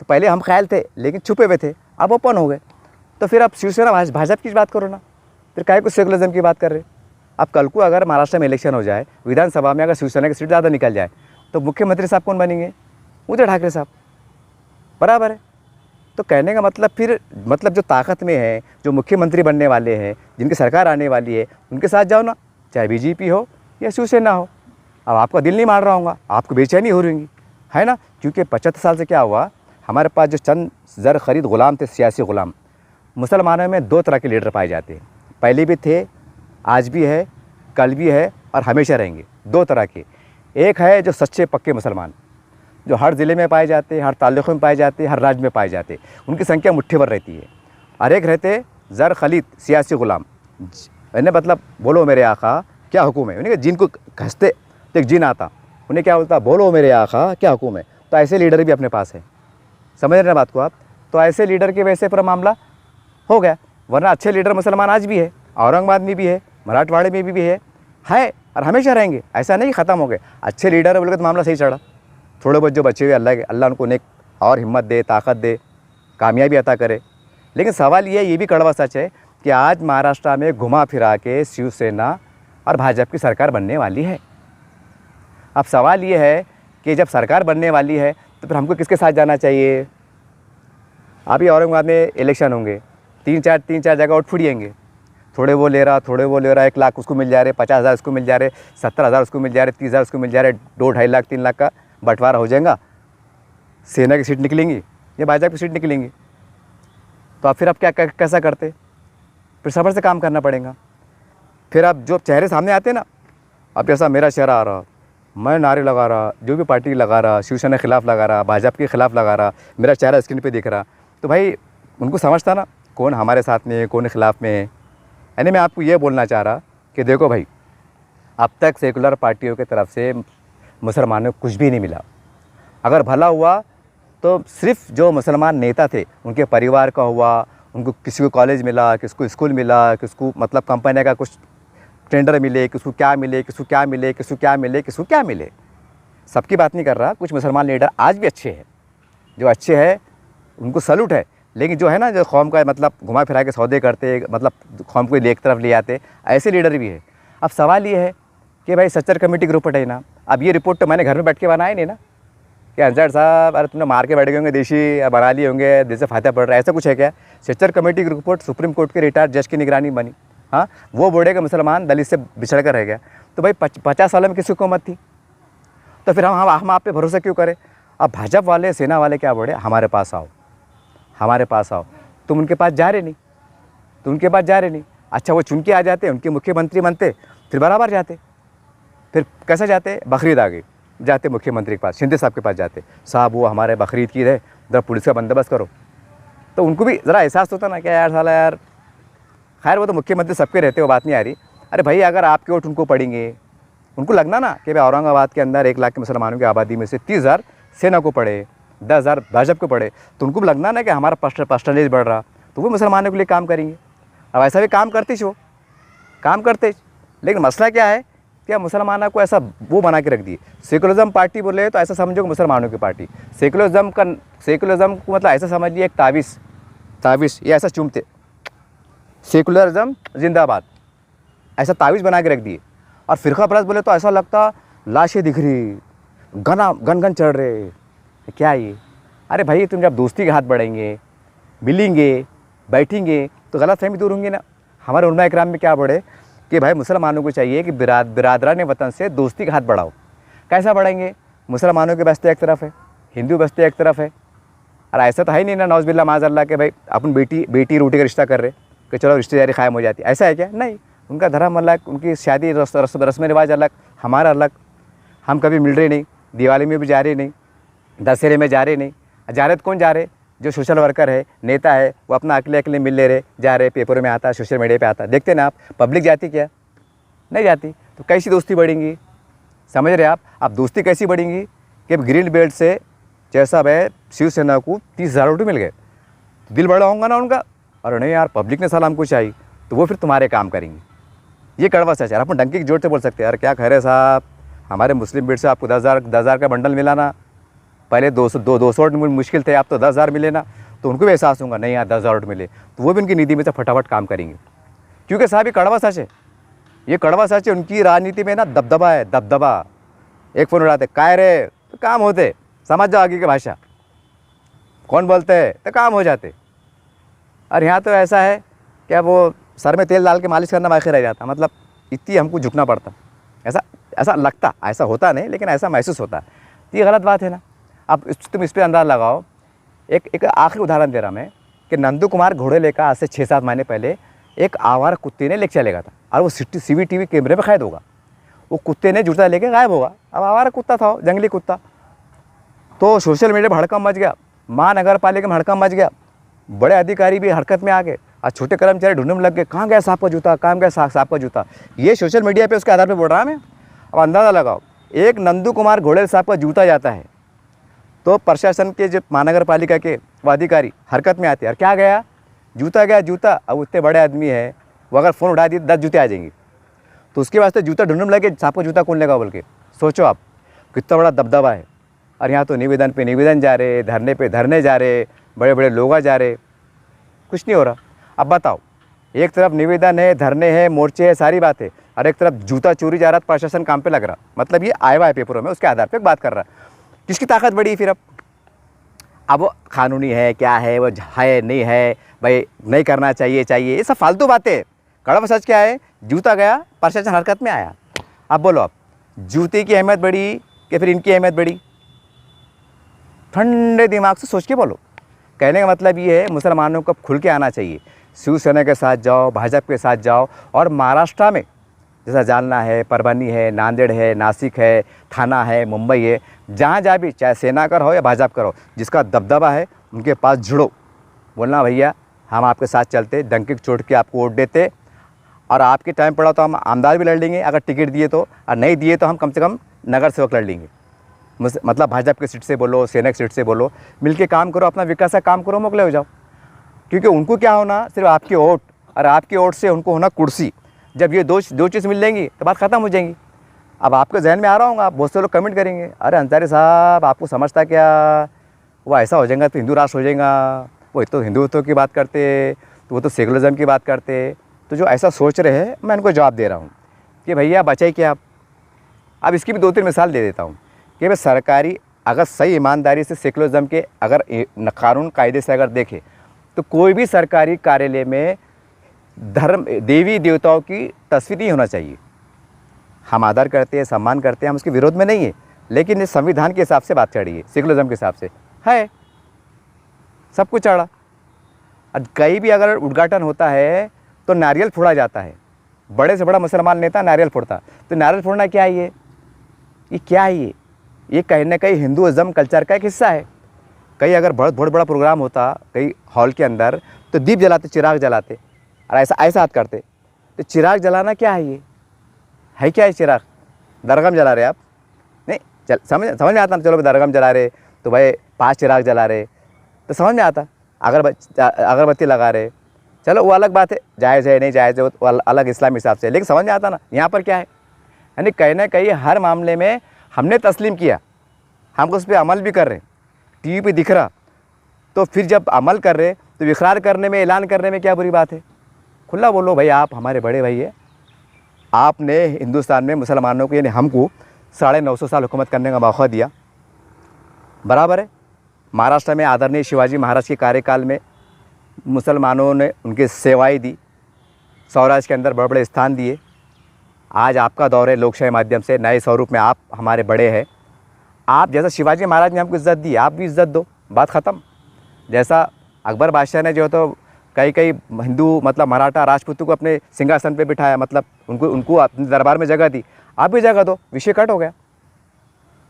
तो पहले हम ख्याल थे लेकिन छुपे हुए थे, अब ओपन हो गए। तो फिर अब शिवसेना भाजपा की बात करो ना, फिर काहे को सेकुलरिज्म की बात कर रहे। अब कल को अगर महाराष्ट्र में इलेक्शन हो जाए, विधानसभा में अगर शिवसेना की सीट ज़्यादा निकल जाए, तो मुख्यमंत्री साहब कौन बनेंगे, उद्धव ठाकरे साहब, बराबर है। तो कहने का मतलब फिर मतलब जो ताकत में है, जो मुख्यमंत्री बनने वाले हैं, जिनकी सरकार आने वाली है, उनके साथ जाओ ना, चाहे बीजेपी हो या शिवसेना हो। अब आपका दिल नहीं मान रहा होगा, आपको बेचैनी हो रही है ना, क्योंकि 75 साल से क्या हुआ, हमारे पास जो चंद ज़र खरीद ग़ुलाम थे, सियासी ग़ुलाम। मुसलमानों में 2 तरह के लीडर पाए जाते हैं, पहले भी थे, आज भी है, कल भी है और हमेशा रहेंगे। 2 तरह के, एक है जो सच्चे पक्के मुसलमान, जो हर ज़िले में पाए जाते हैं, हर तालुक़े में पाए जाते हैं, हर राज्य में पाए जाते हैं, उनकी संख्या मुट्ठी भर रहती है। और एक रहते ज़र खलीद सियासी ग़ुलाम, इन्हें मतलब बोलो मेरे आका क्या हुक्म है, उन्हें जिनको घसते तो एक जिन आता, उन्हें क्या बोलता, बोलो मेरे आका क्या हुक्म है। तो ऐसे लीडर भी अपने पास है, समझ रहे हैं बात को आप। तो ऐसे लीडर की वजह से पूरा मामला हो गया, वरना अच्छे लीडर मुसलमान आज भी है, औरंगाबाद में भी है, मराठवाड़े में भी है और हमेशा रहेंगे। ऐसा नहीं ख़त्म हो गए। अच्छे लीडर है बोल के तो मामला सही चढ़ा। थोड़े बहुत जो बचे हुए अल्लाह उनको नेक और हिम्मत दे, ताकत दे, कामयाबी अता करे। लेकिन सवाल ये भी कड़वा सच है कि आज महाराष्ट्र में घुमा फिरा के शिवसेना और भाजपा की सरकार बनने वाली है। अब सवाल ये है कि जब सरकार बनने वाली है तो फिर हमको किसके साथ जाना चाहिए। अभी औरंगाबाद में इलेक्शन होंगे, तीन चार जगह वोट फुड़िएंगे, थोड़े वो ले रहा, 1 लाख उसको मिल जा रहे, 50,000 उसको मिल जा रहे, 70,000 उसको मिल जा रहे, 30,000 उसको मिल जा रहे, 2-2.5 लाख 3 लाख का बंटवारा हो जाएगा। सेना की सीट निकलेंगी या भाजपा की सीट निकलेंगी, तो आप फिर आप क्या कैसा करते? फिर सब्र से काम करना पड़ेगा। फिर आप जो चेहरे सामने आते हैं ना, अब जैसा मेरा चेहरा आ रहा, मैं नारे लगा रहा, जो भी पार्टी लगा रहा, शिवसेना के खिलाफ लगा रहा, भाजपा के खिलाफ लगा रहा, मेरा चेहरा स्क्रीन पे दिख रहा, तो भाई उनको समझता ना कौन हमारे साथ में है, कौन खिलाफ में है। यानी मैं आपको ये बोलना चाह रहा कि देखो भाई, अब तक सेकुलर पार्टियों की तरफ से मुसलमानों को कुछ भी नहीं मिला। अगर भला हुआ तो सिर्फ जो मुसलमान नेता थे उनके परिवार का हुआ, उनको किसी को कॉलेज मिला, किसी को स्कूल मिला, किसी को मतलब कंपनी का कुछ टेंडर मिले, किसी को क्या मिले, किसी को क्या मिले, किसी को क्या मिले, किसी को क्या मिले। सबकी बात नहीं कर रहा, कुछ मुसलमान लीडर आज भी अच्छे हैं, जो अच्छे हैं उनको सैल्यूट है। लेकिन जो है ना, जो कौम का मतलब घुमा फिरा के सौदे करते, मतलब कौम को एक तरफ ले आते, ऐसे लीडर भी है। अब सवाल ये है कि भाई सच्चर कमेटी की रिपोर्ट है ना, अब ये रिपोर्ट तो मैंने घर में बैठ के बनाया नहीं ना कि अंसार साहब अरे तुमने मार के बैठ गए होंगे देशी, बना लिए होंगे, जैसे फायदा पड़ रहा है, ऐसा कुछ है क्या? सच्चर कमेटी की रिपोर्ट सुप्रीम कोर्ट के रिटायर्ड जज की निगरानी बनी। हाँ, वो बोले कि मुसलमान दलित से बिछड़ कर रह गया। तो भाई 50 सालों में किसी हुकूमत थी, तो फिर हम आप पे भरोसा क्यों करें? अब भाजपा वाले, सेना वाले क्या बोले, हमारे पास आओ, हमारे पास आओ। तुम उनके पास जा रहे नहीं, तुम उनके पास जा रहे नहीं। अच्छा, वो चुन के आ जाते, उनके मुख्यमंत्री बनते, फिर बराबर जाते। फिर कैसे जाते? बकरीद आ गई, जाते मुख्यमंत्री के पास, शिंदे साहब के पास जाते, साहब वो हमारे बकरीद की है, ज़रा पुलिस का बंदोबस्त करो। तो उनको भी ज़रा एहसास होता ना, क्या यार साला यार, खैर वो तो मुख्यमंत्री सबके रहते, वो बात नहीं आ रही। अरे भाई, अगर आपके वोट उनको पड़ेंगे, उनको लगना ना कि भाई औरंगाबाद के अंदर 1 लाख के मुसलमानों की आबादी में से 30,000 सेना को पड़े, 10,000 भाजपा को पड़े, तो उनको भी लगना ना कि हमारा परसेंटेज बढ़ रहा, तो वो मुसलमानों के लिए काम करेंगे। अब ऐसा भी काम करते वो काम करते, लेकिन मसला क्या है कि मुसलमानों को ऐसा वो बना के रख दिए। सेकुलरिज्म पार्टी बोले तो ऐसा समझो कि मुसलमानों की पार्टी। सेकुलरिज्म को मतलब ऐसा समझ लिया एक तावीज़ ये ऐसा चूमते, सेकुलरिज्म जिंदाबाद, ऐसा तावीज़ बना के रख दिए। और फ़िरका परस्त बोले तो ऐसा लगता लाशें दिख रही, गन चढ़ रहे, क्या ये? अरे भाई, तुम जब दोस्ती के हाथ बढ़ेंगे, मिलेंगे, बैठेंगे, तो गलतफहमी दूर होंगी ना। हमारे उलमा इकराम में क्या बढ़े कि भाई मुसलमानों को चाहिए कि बिरादरान वतन से दोस्ती का हाथ बढ़ाओ। कैसा बढ़ाएंगे? मुसलमानों के बस्ते एक तरफ है, हिंदू बस्ते एक तरफ है। और ऐसा तो है नहीं ना, नौज़बिल्ला माज़अल्लाह के भाई अपन बेटी रोटी का रिश्ता कर रहे कि चलो रिश्तेदारी क़ायम हो जाती, ऐसा है क्या? नहीं, उनका धर्म अलग, उनकी शादी रस्म रिवाज अलग, हमारा अलग। हम कभी मिल रहे नहीं, दिवाली में भी जा रहे नहीं, दशहरे में जा रहे नहीं। जा रहे तो कौन जा रहे? जो सोशल वर्कर है, नेता है, वो अपना अकेले मिल ले रहे, जा रहे, पेपरों में आता, सोशल मीडिया पे आता, देखते ना आप। पब्लिक जाती क्या? नहीं जाती। तो कैसी दोस्ती बढ़ेंगी? समझ रहे आप? अब दोस्ती कैसी बढ़ेंगी कि ग्रीन बेल्ट से जैसा है शिवसेना को 30,000 वोट मिल गए, दिल बड़ा होगा ना उनका, और नहीं यार पब्लिक ने साला हमको चाहिए, तो वो फिर तुम्हारे काम करेंगे। ये कड़वा सच है। अपन डंकी की जोर से बोल सकते हैं, यार क्या खैर है साहब, हमारे मुस्लिम बेल्ट से आपको 10,000 का बंडल मिला ना, पहले 200 मुश्किल थे, अब तो 10,000 मिले ना, तो उनको भी एहसास होगा नहीं यार 10,000 वोट मिले, तो वो भी उनकी नीति में से फटाफट काम करेंगे। क्योंकि साहब ये कड़वा सच है, ये कड़वा सच है। उनकी राजनीति में ना दबदबा है, दबदबा। एक फ़ोन उड़ाते, काय रे, तो काम होते, समझ जाओ आगे की भाषा, कौन बोलते हैं तो काम हो जाते। और यहाँ तो ऐसा है क्या, वो सर में तेल डाल के मालिश करना बाकी रह जाता, मतलब इतनी हमको झुकना पड़ता। ऐसा लगता, ऐसा होता नहीं, लेकिन ऐसा महसूस होता। ये गलत बात है ना। अब तुम इस पर अंदाज़ लगाओ। एक आखिरी उदाहरण दे रहा मैं कि नंदू कुमार घोड़े लेकर आज से 6-7 महीने पहले एक आवारा कुत्ते ने लेके चलेगा था, और वो CCTV कैमरे में कैद होगा। वो कुत्ते ने जूता लेके गायब होगा। अब आवारा कुत्ता था, जंगली कुत्ता, तो सोशल मीडिया में हड़कंप मच गया, महानगर पालिका में हड़कंप मच गया, बड़े अधिकारी भी हरकत में आ गए, और छोटे कर्मचारी ढूंढने में लग गए, कहाँ गया सांप का जूता, कहाँ गया सांप का जूता। ये सोशल मीडिया पे उसके आधार पे बोल रहा मैं। अब अंदाज़ा लगाओ, एक नंदू कुमार घोड़े साहब का जूता जाता है, तो प्रशासन के जो महानगर पालिका के वो अधिकारी हरकत में आते हैं, और क्या गया? जूता गया, जूता। अब उतने बड़े आदमी है, वो अगर फ़ोन उठा दिए 10 जूते आ जाएंगे, तो उसके वास्ते जूता ढूंढने में लगे, सांप का जूता कौन लेगा बोल के। सोचो आप कितना बड़ा दबदबा है। और यहाँ तो निवेदन पे निवेदन जा रहे, धरने पे धरने जा रहे, बड़े बड़े लोग जा रहे, कुछ नहीं हो रहा। अब बताओ, एक तरफ निवेदन है, धरने हैं, मोर्चे है, सारी बात है, और एक तरफ जूता चोरी जा रहा, प्रशासन काम पे लग रहा। मतलब ये आया हुआ है पेपरों में, उसके आधार पे बात कर रहा। किसकी ताकत बड़ी है फिर? अब वो कानूनी है, क्या है, वो है नहीं है, भाई नहीं करना चाहिए, ये सब फालतू बातें, कड़वा सच क्या है, जूता गया प्रशासन हरकत में आया। अब बोलो, आप जूते की अहमियत बढ़ी कि फिर इनकी अहमियत बढ़ी? ठंडे दिमाग से सोच के बोलो। कहने का मतलब ये है, मुसलमानों को खुल के आना चाहिए। शिवसेना के साथ जाओ, भाजपा के साथ जाओ, और महाराष्ट्र में जैसा जालना है, परभनी है, नांदेड़ है, नासिक है, थाना है, मुंबई है, जहाँ जहाँ भी, चाहे सेना का हो या भाजपा का हो, जिसका दबदबा है उनके पास जुड़ो। बोलना भैया हम आपके साथ चलते, डंके चोट के आपको वोट देते, और आपके टाइम पड़ा तो हम आमदार भी लड़ लेंगे अगर टिकट दिए तो, और नहीं दिए तो हम कम से कम नगर सेवक लड़ लेंगे। मतलब भाजपा की सीट से बोलो, सेना की सीट से बोलो, मिलके काम करो, अपना विकास का काम करो, मोकले हो जाओ। क्योंकि उनको क्या होना, सिर्फ आपके वोट, और आपके वोट से उनको होना कुर्सी। जब ये दो चीज़ मिल जाएंगी तो बात ख़त्म हो जाएंगी। अब आपके जहन में आ रहा होगा, बहुत से लोग कमेंट करेंगे, अरे अंसारी साहब आपको समझता क्या, वो ऐसा हो जाएगा तो हिंदू राष्ट्र हो जाएगा, वो तो हिंदुत्व की बात करते, तो वो तो सेकुलरिज्म की बात करते। तो जो ऐसा सोच रहे हैं, मैं उनको जवाब दे रहा हूँ कि भैया बचाई क्या आप। अब इसकी भी 2-3 मिसाल दे देता हूँ कि भाई सरकारी अगर सही ईमानदारी से सेकुलरिज्म के अगर कानून कायदे से अगर देखें तो कोई भी सरकारी कार्यालय में धर्म देवी देवताओं की तस्वीर नहीं होना चाहिए। हम आदर करते हैं, सम्मान करते हैं, हम उसके विरोध में नहीं है, लेकिन इस संविधान के हिसाब से बात चढ़ी है, सेकुलरिज्म के हिसाब से है, सब कुछ चढ़ा। और कहीं भी अगर उद्घाटन होता है तो नारियल फोड़ा जाता है, बड़े से बड़ा मुसलमान नेता नारियल फोड़ता। तो नारियल फोड़ना क्या है, ये क्या है, ये कहीं ना कहीं हिंदुइज्म कल्चर का एक हिस्सा है। कहीं अगर बहुत बड़ा प्रोग्राम होता कहीं हॉल के अंदर तो दीप जलाते, चिराग जलाते, और ऐसा हाथ करते। तो चिराग जलाना क्या है, ये है क्या है चिराग? दरगाह में जला रहे आप? नहीं, समझ में आता ना, चलो दरगाह में जला रहे तो भाई 5 चिराग जला रहे तो समझ में आता। अगरबत्ती लगा रहे, चलो वो अलग बात है, जायज़ है नहीं जायज़ है वो अलग इस्लाम हिसाब से, लेकिन समझ में आता ना यहाँ पर क्या है। यानी कहीं ना कहीं हर मामले में हमने तस्लीम किया, हम उस पर अमल भी कर रहे हैं, टीवी पे दिख रहा, तो फिर जब अमल कर रहे तो इकरार करने में, ऐलान करने में क्या बुरी बात है? खुला बोलो भाई, आप हमारे बड़े भाई है, आपने हिंदुस्तान में मुसलमानों को यानी हमको 950 साल हुकूमत करने का मौका दिया, बराबर है। महाराष्ट्र में आदरणीय शिवाजी महाराज के कार्यकाल में मुसलमानों ने उनकी सेवाएं दी, सौराष्ट्र के अंदर बड़े बड़े स्थान दिए। आज आपका दौर है, लोकशाही माध्यम से नए स्वरूप में आप हमारे बड़े हैं। आप जैसा शिवाजी महाराज ने हमको इज़्ज़त दी, आप भी इज़्ज़त दो, बात ख़त्म। जैसा अकबर बादशाह ने जो तो कई हिंदू मतलब मराठा राजपूतों को अपने सिंहासन पे बिठाया, मतलब उनको अपने दरबार में जगह दी, आप भी जगह दो, विषय कट हो गया।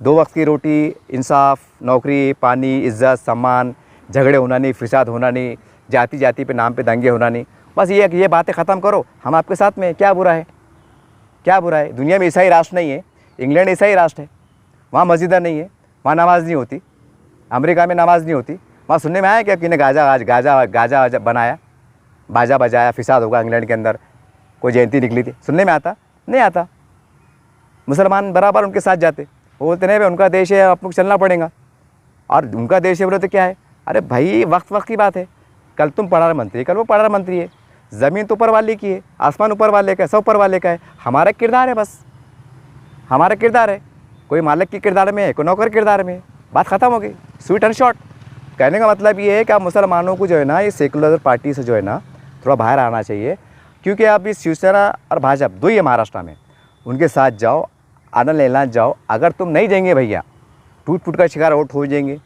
2 वक्त की रोटी, इंसाफ, नौकरी, पानी, इज़्ज़त, सम्मान, झगड़े होना नहीं, फिसाद होना नहीं, जाति पे नाम पे दंगे होना नहीं, बस ये बातें ख़त्म करो, हम आपके साथ में। क्या बुरा है, क्या बुरा है? दुनिया में ईसाई राष्ट्र नहीं है, इंग्लैंड ईसाई राष्ट्र है, वहाँ मस्जिदा नहीं है, वहाँ नमाज़ नहीं होती, अमेरिका में नमाज़ नहीं होती। वहाँ सुनने में आया कि किन्हें गाजा बनाया, बाजा बजाया, फिसाद होगा इंग्लैंड के अंदर, कोई जयंती निकली थी, सुनने में आता नहीं आता। मुसलमान बराबर उनके साथ जाते, वो बोलते नहीं भाई उनका देश है, आप लोग चलना पड़ेगा, और उनका देश है बोले तो क्या है? अरे भाई वक्त की बात है, कल तुम प्रधानमंत्री, कल वो प्रधानमंत्री है, ज़मीन तो ऊपर वाले की है, आसमान ऊपर वाले का है, सब ऊपर वाले का है, हमारा किरदार है, बस हमारा किरदार है। कोई मालिक के किरदार में है, कोई नौकर किरदार में है, बात ख़त्म हो गई, स्वीट एंड शॉर्ट। कहने का मतलब ये है कि आप मुसलमानों को जो है ना, ये सेकुलर पार्टी से जो है ना थोड़ा बाहर आना चाहिए, क्योंकि आप इस शिवसेना और भाजपा 2 ही है महाराष्ट्र में, उनके साथ जाओ, आनंद लेना जाओ। अगर तुम नहीं जाएंगे भैया, टूट का शिकार वोट हो जाएंगे,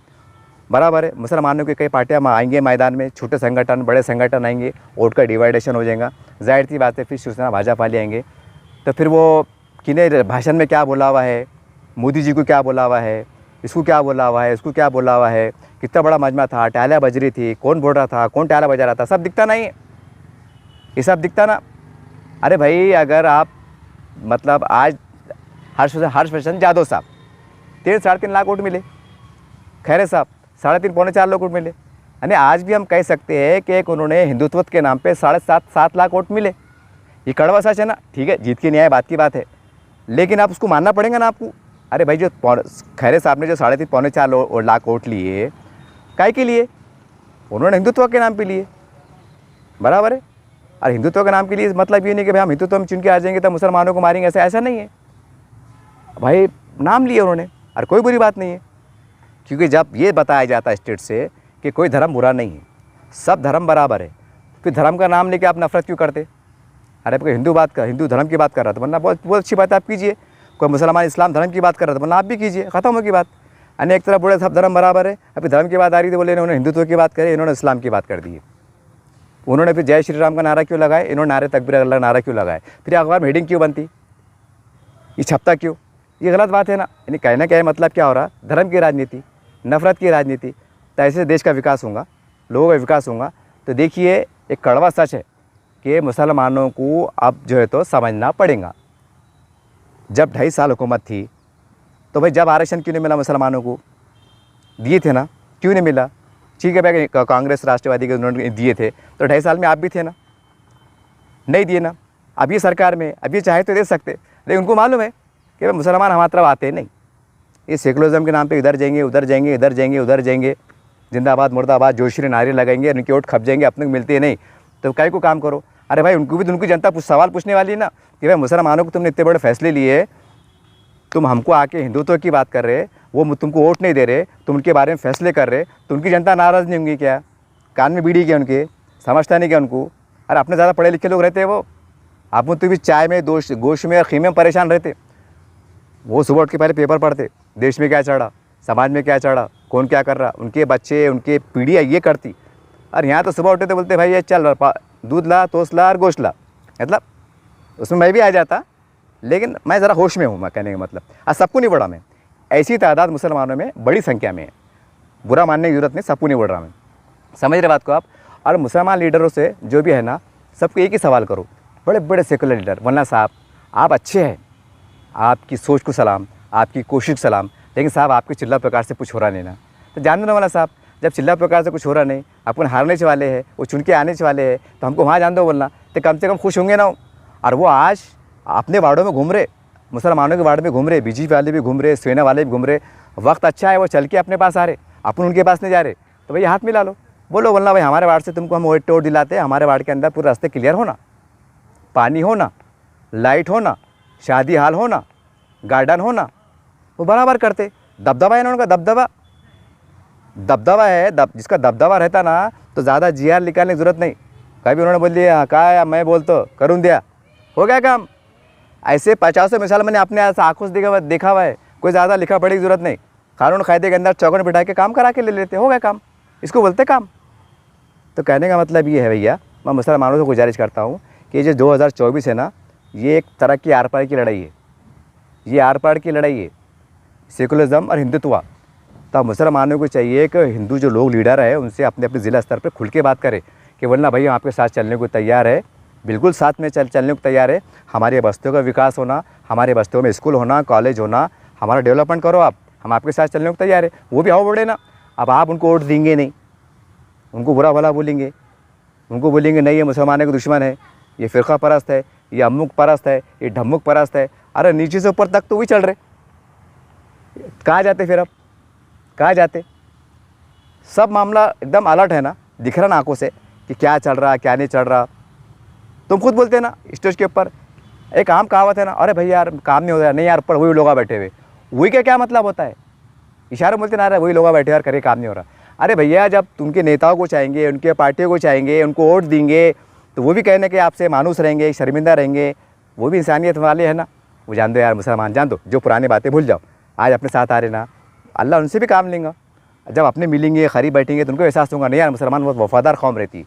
बराबर है। मुसलमानों की कई पार्टियाँ आएंगे मैदान में, छोटे संगठन बड़े संगठन आएंगे, वोट का डिवाइडेशन हो जाएगा, जाहिर सी बात है फिर शिवसेना भाजपा वाले आएंगे। तो फिर वो किन्हें भाषण में क्या बोला हुआ है, मोदी जी को क्या बोला हुआ है, इसको क्या बोला हुआ है, इसको क्या बोला हुआ है, कितना बड़ा मजमा था, टालियाँ बज रही थी, कौन बोल रहा था, कौन टालियाँ बजा रहा था, सब दिखता नहीं है, ये सब दिखता ना। अरे भाई अगर आप मतलब आज हर्षवर्धन जादव साहब 3-3.5 लाख वोट मिले, खैरे साहब 3.5-4 लाख वोट मिले, यानी आज भी हम कह सकते हैं कि एक उन्होंने हिंदुत्व के नाम पे 7.5 लाख वोट मिले। ये कड़वा सच है ना, ठीक है, जीत के नहीं आए बात की बात है, लेकिन आप उसको मानना पड़ेगा ना आपको। अरे भाई जो खैरे साहब ने जो 3.5-4 लाख वोट लिए, काय के लिए? उन्होंने हिंदुत्व के नाम पे लिए, बराबर है। और हिंदुत्व के नाम के लिए मतलब ये नहीं कि भाई हम हिंदुत्व में चुन के आ जाएंगे तो मुसलमानों को मारेंगे, ऐसा नहीं है भाई, नाम लिए उन्होंने, और कोई बुरी बात नहीं है। क्योंकि जब ये बताया जाता है स्टेट से कि कोई धर्म बुरा नहीं है, सब धर्म बराबर है, फिर धर्म का नाम लेके आप नफरत क्यों करते? अरे कोई हिंदू धर्म की बात कर रहा था, वरना बहुत बहुत अच्छी बात है, आप कीजिए। कोई मुसलमान इस्लाम धर्म की बात कर रहा था, वरना आप भी कीजिए, खत्म हो की बात। अन्य एक तरफ बोले सब धर्म बराबर है, अभी धर्म की बात आ रही थी, बोले इन्होंने हिंदुत्व की बात करी, इन्होंने इस्लाम की बात कर दी। उन्होंने फिर जय श्री राम का नारा क्यों लगाए, इन्होंने नारे तकबीर अल्लाह नारा क्यों लगाए, फिर अखबार में हेडिंग क्यों बनती, ये छपता क्यों, ये गलत बात है ना। यानी कहना क्या है, मतलब क्या हो रहा, धर्म की राजनीति, नफरत की राजनीति, तो ऐसे देश का विकास होगा, लोगों का विकास होगा। तो देखिए एक कड़वा सच है कि मुसलमानों को अब जो है तो समझना पड़ेगा। जब 2.5 साल हुकूमत थी तो भाई जब आरक्षण क्यों नहीं मिला मुसलमानों को, दिए थे ना, क्यों नहीं मिला, ठीक है भाई कांग्रेस राष्ट्रवादी के उन्होंने दिए थे, तो 2.5 साल में आप भी थे ना, नहीं दिए ना। अब ये सरकार में, अब ये चाहे तो दे सकते, लेकिन उनको मालूम है कि भाई मुसलमान हमारी तरफ आते नहीं, ये सेकुलरिज्म के नाम पे इधर जाएंगे उधर जाएंगे इधर जाएंगे उधर जाएंगे, जिंदाबाद मुर्दाबाद जोशी नारे लगाएंगे, उनके वोट खप जाएंगे, अपने को मिलते नहीं, तो कई को काम करो। अरे भाई उनको भी तो उनकी जनता सवाल पूछने वाली है ना कि भाई मुसलमानों को तुमने इतने बड़े फैसले लिए, तुम हमको आके हिंदुत्व की बात कर रहे, वो तुमको वोट नहीं दे रहे, तुम उनके बारे में फैसले कर रहे, तो उनकी जनता नाराज़ नहीं होंगी क्या, कान में बीड़ी क्या उनके, समझता नहीं क्या उनको। अरे अपने ज़्यादा पढ़े लिखे लोग रहते हैं वो, आप तो भी चाय में गोश्त में और खीमे में परेशान रहते, वो सुबह उठ के पहले पेपर पढ़ते, देश में क्या चढ़ा, समाज में क्या चढ़ा, कौन क्या कर रहा, उनके बच्चे उनके पीढ़ियाँ ये करती। और यहाँ तो सुबह उठे तो बोलते भाई ये चल दूध ला तोस ला और गोश्त ला, मतलब उसमें मैं भी आ जाता, लेकिन मैं ज़रा होश में हूँ, मैं कहने का मतलब। और सबको नहीं बढ़ा मैं, ऐसी तादाद मुसलमानों में बड़ी संख्या में है, बुरा मानने की जरूरत नहीं, सबको नहीं बढ़ रहा मैं, समझ रहे बात को आप। और मुसलमान लीडरों से जो भी है ना, सबको एक ही सवाल करो, बड़े बड़े सेकुलर लीडर, वरना साहब आप अच्छे हैं, आपकी सोच को सलाम, आपकी कोशिश को सलाम, लेकिन साहब आपके चिल्ला प्रकार से कुछ हो रहा नहीं ना। तो जान दो वाला साहब, जब चिल्ला प्रकार से कुछ हो रहा नहीं, अपन हारने से वाले हैं, वो चुन के आने से वाले हैं, तो हमको वहाँ जान दो बोलना, तो कम से कम खुश होंगे ना। और वो आज अपने वार्डों में घूम रहे, मुसलमानों के वार्ड में घूम रहे, बीजेपी वाले भी घूम रहे, सेना वाले भी घूम रहे, वक्त अच्छा है, वो चल के अपने पास आ रहे, अपन उनके पास नहीं जा रहे, तो भाई हाथ मिला लो, बोलो बोलना भाई हमारे वार्ड से तुमको हम वोट टोट दिलाते हैं, हमारे वार्ड के अंदर पूरे रास्ते क्लियर होना, पानी होना, लाइट होना, शादी हाल होना, गार्डन होना, वो बराबर करते। दबदबा है ना उनका, दबदबा है, जिसका दबदबा रहता ना तो ज़्यादा GR निकालने की ज़रूरत नहीं, कभी उन्होंने बोल दिया कहा मैं बोल तो करूँ दिया, हो गया काम। ऐसे 50 मिसाल मैंने अपने आँखों से देखा हुआ है, कोई ज़्यादा लिखा पढ़ने की ज़रूरत नहीं, कानून कायदे के अंदर चौकट बिठा के काम करा के ले लेते, हो गया काम, इसको बोलते काम। तो कहने का मतलब ये है भैया, मैं मुसलमानों से गुजारिश करता हूँ कि जो 2024 है ना, ये एक तरह की आर पार की लड़ाई है, ये आर पार की लड़ाई है, सेकुलरिज्म और हिंदुत्व। तो मुसलमानों को चाहिए कि हिंदू जो लोग लीडर है उनसे अपने अपने ज़िला स्तर पर खुल के बात करें कि वरना भाई हम आपके साथ चलने को तैयार है, बिल्कुल साथ में चलने को तैयार है, हमारे बस्तियों का विकास होना, हमारे बस्तियों में स्कूल होना, कॉलेज होना, हमारा डेवलपमेंट करो आप, हम आपके साथ चलने को तैयार है। वो भी आओ बढ़े ना। अब आप उनको वोट देंगे नहीं, उनको बुरा भला बोलेंगे, उनको बोलेंगे नहीं ये मुसलमानों के दुश्मन है, ये फ़िरका परस्त है, ये अमुक परस्त है, ये ढम्मुक परस्त है, अरे नीचे से ऊपर तक तो वही चल रहे, कहाँ जाते फिर अब, कहाँ जाते। सब मामला एकदम अलर्ट है ना, दिख रहा ना आंखों से कि क्या चल रहा क्या नहीं चल रहा। तुम खुद बोलते हैं ना स्टेज के ऊपर, एक आम कहावत है ना, अरे भैया यार काम नहीं हो रहा, नहीं यार ऊपर वही लोग बैठे हुए, वही क्या मतलब होता है, इशारे बोलते ना, अरे वही लोग बैठे यार करे काम नहीं हो रहा। अरे भैया जब उनके नेताओं को चाहेंगे, उनके पार्टियों को चाहेंगे, उनको वोट देंगे, तो वो भी कहने के आपसे मानूस रहेंगे, शर्मिंदा रहेंगे, वो भी इंसानियत वाले है ना। वो जान दो यार मुसलमान, जान दो जो पुरानी बातें भूल जाओ, आज अपने साथ आ रहे ना, अल्लाह उनसे भी काम लेंगे। जब अपने मिलेंगे करीब बैठेंगे तो उनको एहसास होगा नहीं यार मुसलमान बहुत वफ़ादार कौम रहती है।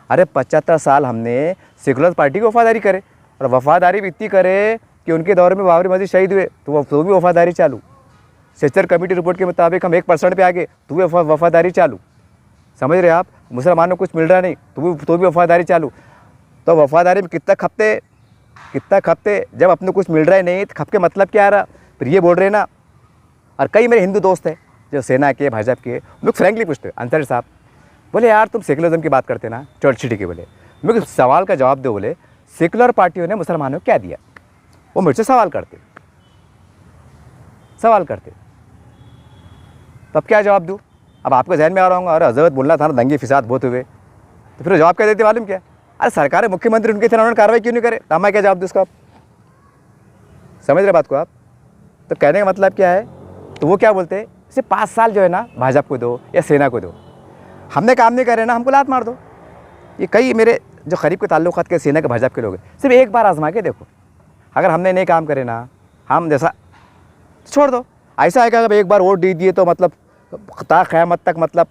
अरे 75 साल हमने सेकुलर पार्टी की वफ़ादारी करे, और वफ़ादारी भी इतनी करे कि उनके दौर में बाबरी मस्जिद शहीद हुए तो भी वफ़ादारी चालू, सेक्टर कमेटी रिपोर्ट के मुताबिक हम 1% पे आ गए तो भी वफ़ादारी चालू, समझ रहे आप। मुसलमानों को कुछ मिल रहा नहीं तो भी वफ़ादारी चालू। तो वफ़ादारी में कितना खपते, जब अपने कुछ मिल रहा है नहीं तो खप के मतलब क्या आ रहा, फिर ये बोल रहे ना। और कई मेरे हिंदू दोस्त हैं जो सेना के भाजपा के, लोग फ्रैंकली पूछते अंसारी साहब, बोले यार तुम सेकुलरिज्म की बात करते ना चौड़छिटी के, बोले मेरे सवाल का जवाब दो, बोले सेकुलर पार्टियों ने मुसलमानों को क्या दिया। वो मुझसे सवाल करते तब क्या जवाब दूँ। अब आपको जहन में आ रहा हूँ अरे हजरत बोलना था ना, दंगे फिसाद बहुत हुए, तो फिर जवाब क्या देते मालूम क्या, अरे सरकार मुख्यमंत्री उनके थे, उन्होंने कार्रवाई क्यों नहीं करे, तो मैं क्या जवाब दूँ उसका। आप समझ रहे बात को आप। तो कहने का मतलब क्या है, तो वो क्या बोलते हैं, सिर्फ 5 साल जो है ना भाजपा को दो या सेना को दो, हमने काम नहीं करे ना हमको लात मार दो। ये कई मेरे जो करीब के ताल्लुकात के सेना के भाजपा के लोग हैं, सिर्फ एक बार आजमा के देखो, अगर हमने नहीं काम करे ना, हम जैसा छोड़ दो। ऐसा है कि अगर एक बार वोट दे दिए तो मतलब ता क़यामत तक मतलब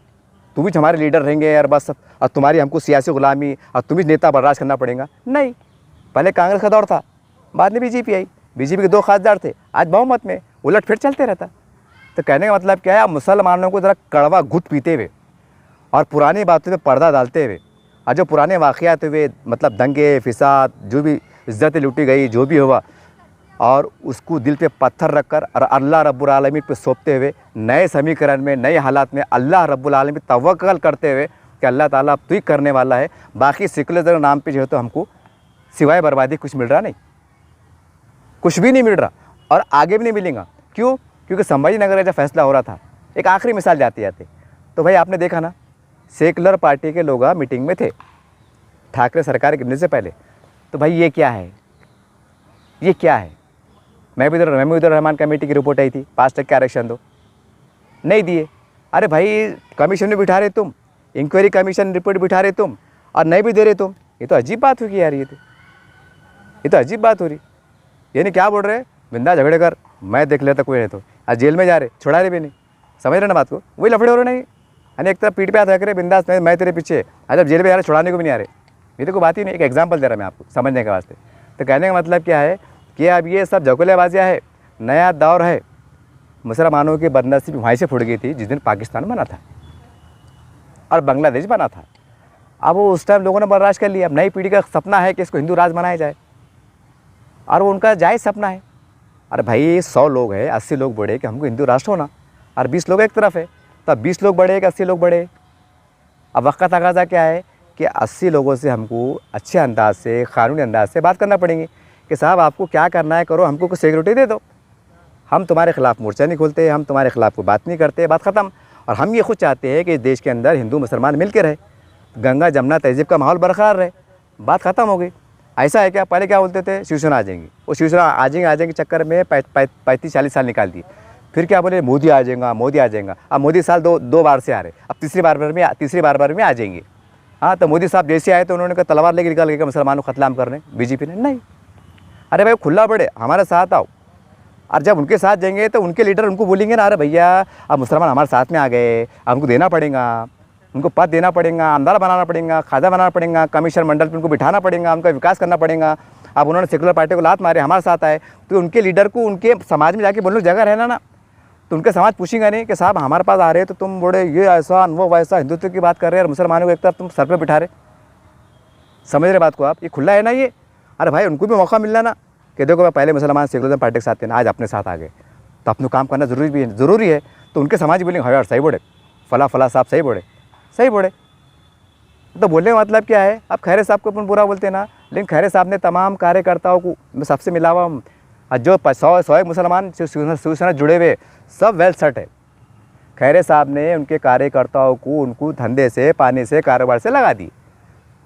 तुम भी हमारे लीडर रहेंगे यार बस, और तुम्हारी हमको सियासी गुलामी और तुम ही नेता बर्दाश्त करना पड़ेगा। नहीं, पहले कांग्रेस का दौर था, बाद में बीजेपी आई, बीजेपी के 2 खासदार थे, आज बहुमत में उलट फिर चलते रहता। तो कहने का मतलब क्या है, मुसलमानों को ज़रा कड़वा घुट पीते हुए और पुरानी बातों पे पर्दा डालते हुए, और जो पुराने वाक़यात हुए मतलब दंगे फिसाद, जो भी इज्जतें लूटी गई, जो भी हुआ, और उसको दिल पे पत्थर रखकर और अल्लाह रब्बुल आलमीन पे सौंपते हुए नए समीकरण में, नए हालात में अल्लाह रब्बुल आलमीन पे तवक्कल करते हुए कि अल्लाह ताला अब तू ही करने वाला है, बाकी सेकुलरिज्म नाम पे जो है तो हमको सिवाय बर्बादी कुछ मिल रहा नहीं, कुछ भी नहीं मिल रहा और आगे भी नहीं मिलेगा। क्यों? क्योंकि संभाजी नगर का जब फैसला हो रहा था, एक आखिरी मिसाल जाते जाते, तो भाई आपने देखा ना, सेकुलर पार्टी के लोग मीटिंग में थे ठाकरे सरकार गिरने से पहले। तो भाई ये क्या है, ये क्या है? महमूदुर रहमान कमेटी की रिपोर्ट आई थी 5% आरक्षण दो, नहीं दिए। अरे भाई कमीशन में बिठा रहे तुम, इंक्वायरी कमीशन रिपोर्ट बिठा रहे तुम, और नहीं भी दे रहे तुम, ये तो अजीब बात होगी यार, ये तो अजीब बात हो रही। यानी क्या बोल रहे हैं, बिंदा झगड़े कर, मैं देख लेता, कोई नहीं तो आज जेल में जा रहे, छुड़ा रहे भी नहीं, समझ रहे ना बात को, वही लफड़े हो रहे नहीं। यानी एक तरफ पीठ पे हाथ रख रहे बिंदास, मैं तेरे पीछे, आज जब जेल में जा रहे छुड़ाने को भी नहीं आ रहे। ये तो कोई बात ही नहीं, एक एग्जाम्पल दे रहा मैं आपको समझने के वास्ते। तो कहने का मतलब क्या है कि अब ये सब झकोलेबाजियाँ है, नया दौर है। मुसलमानों की बदनसीबी वहीं से फुट गई थी जिस दिन पाकिस्तान बना था और बांग्लादेश बना था। अब वो उस टाइम लोगों ने बर्दाश्त कर लिया। अब नई पीढ़ी का सपना है कि इसको हिंदू राज बनाया जाए, और वो उनका जायज़ सपना है। अरे भाई 100 लोग हैं, 80 लोग बड़े कि हमको हिंदू राष्ट्र होना, और 20 लोग एक तरफ है, तब 20 लोग बड़े कि 80 लोग बड़े। अब वक्त का तकाजा क्या है कि 80 लोगों से हमको अच्छे अंदाज से, कानूनी अंदाज से बात करना पड़ेगी कि साहब आपको क्या करना है करो, हमको कुछ सिक्योरिटी दे दो, हम तुम्हारे खिलाफ़ मोर्चा नहीं खोलते, हम तुम्हारे खिलाफ़ कोई बात नहीं करते, बात ख़त्म। और हम ये खुद चाहते हैं कि इस देश के अंदर हिंदू मुसलमान मिल के रहे, गंगा जमुना तहज़ीब का माहौल बरकरार रहे, बात ख़त्म हो गई। ऐसा है क्या? पहले क्या बोलते थे, शिवसेना आ जाएंगी, वो शिवसेना आ जाएंगे चक्कर में 35-40 साल निकाल दिए। फिर क्या बोले, मोदी आ जाएगा, मोदी आ जाएगा। अब मोदी साल दो बार से आ रहे, अब तीसरी बार में आ जाएंगे। हाँ, तो मोदी साहब जैसे आए तो उन्होंने कहा तलवार लेके निकाल गए मुसलमानों को खतलाम करने, बीजेपी ने नहीं। अरे भाई खुला बड़े, हमारे साथ आओ, और जब उनके साथ जाएंगे तो उनके लीडर उनको बोलेंगे ना, अरे भैया अब मुसलमान हमारे साथ में आ गए, अब हमको देना पड़ेगा, उनको पद देना पड़ेगा, आमदार बनाना पड़ेगा, खाजा बनाना पड़ेगा, कमीशन मंडल पर उनको बिठाना पड़ेगा, उनका विकास करना पड़ेगा। अब उन्होंने सेकुलर पार्टी को लात मारे, हमारे साथ आए, तो उनके लीडर को उनके समाज में जाके बोलने जगह रहना ना, तो उनके समाज पूछेंगे नहीं कि साहब हमारे पास आ रहे तो तुम बोले ये ऐसा वो वैसा, हिंदुत्व की बात कर रहे हैं और मुसलमानों को एक तरफ तुम सर पे बिठा रहे। समझ रहे बात को आप? ये खुला है ना ये। अरे भाई उनको भी मौका मिलना ना कि देखो पहले मुसलमान सेकुलर पार्टी के साथ थे ना, आज अपने साथ आ गए, तो अपने काम करना ज़रूरी है। तो उनके समाज बोलेंगे हाँ यार सही बोले, फला साहब सही बोले। तो बोलने का मतलब क्या है? अब खैरे साहब को अपन बुरा बोलते हैं ना, लेकिन खैरे साहब ने तमाम कार्यकर्ताओं को मैं सबसे मिला हुआ, जो 100 मुसलमान शिवसेना जुड़े हुए सब वेल सेट है। खैरे साहब ने उनके कार्यकर्ताओं को उनको धंधे से, पानी से, कारोबार से लगा दी,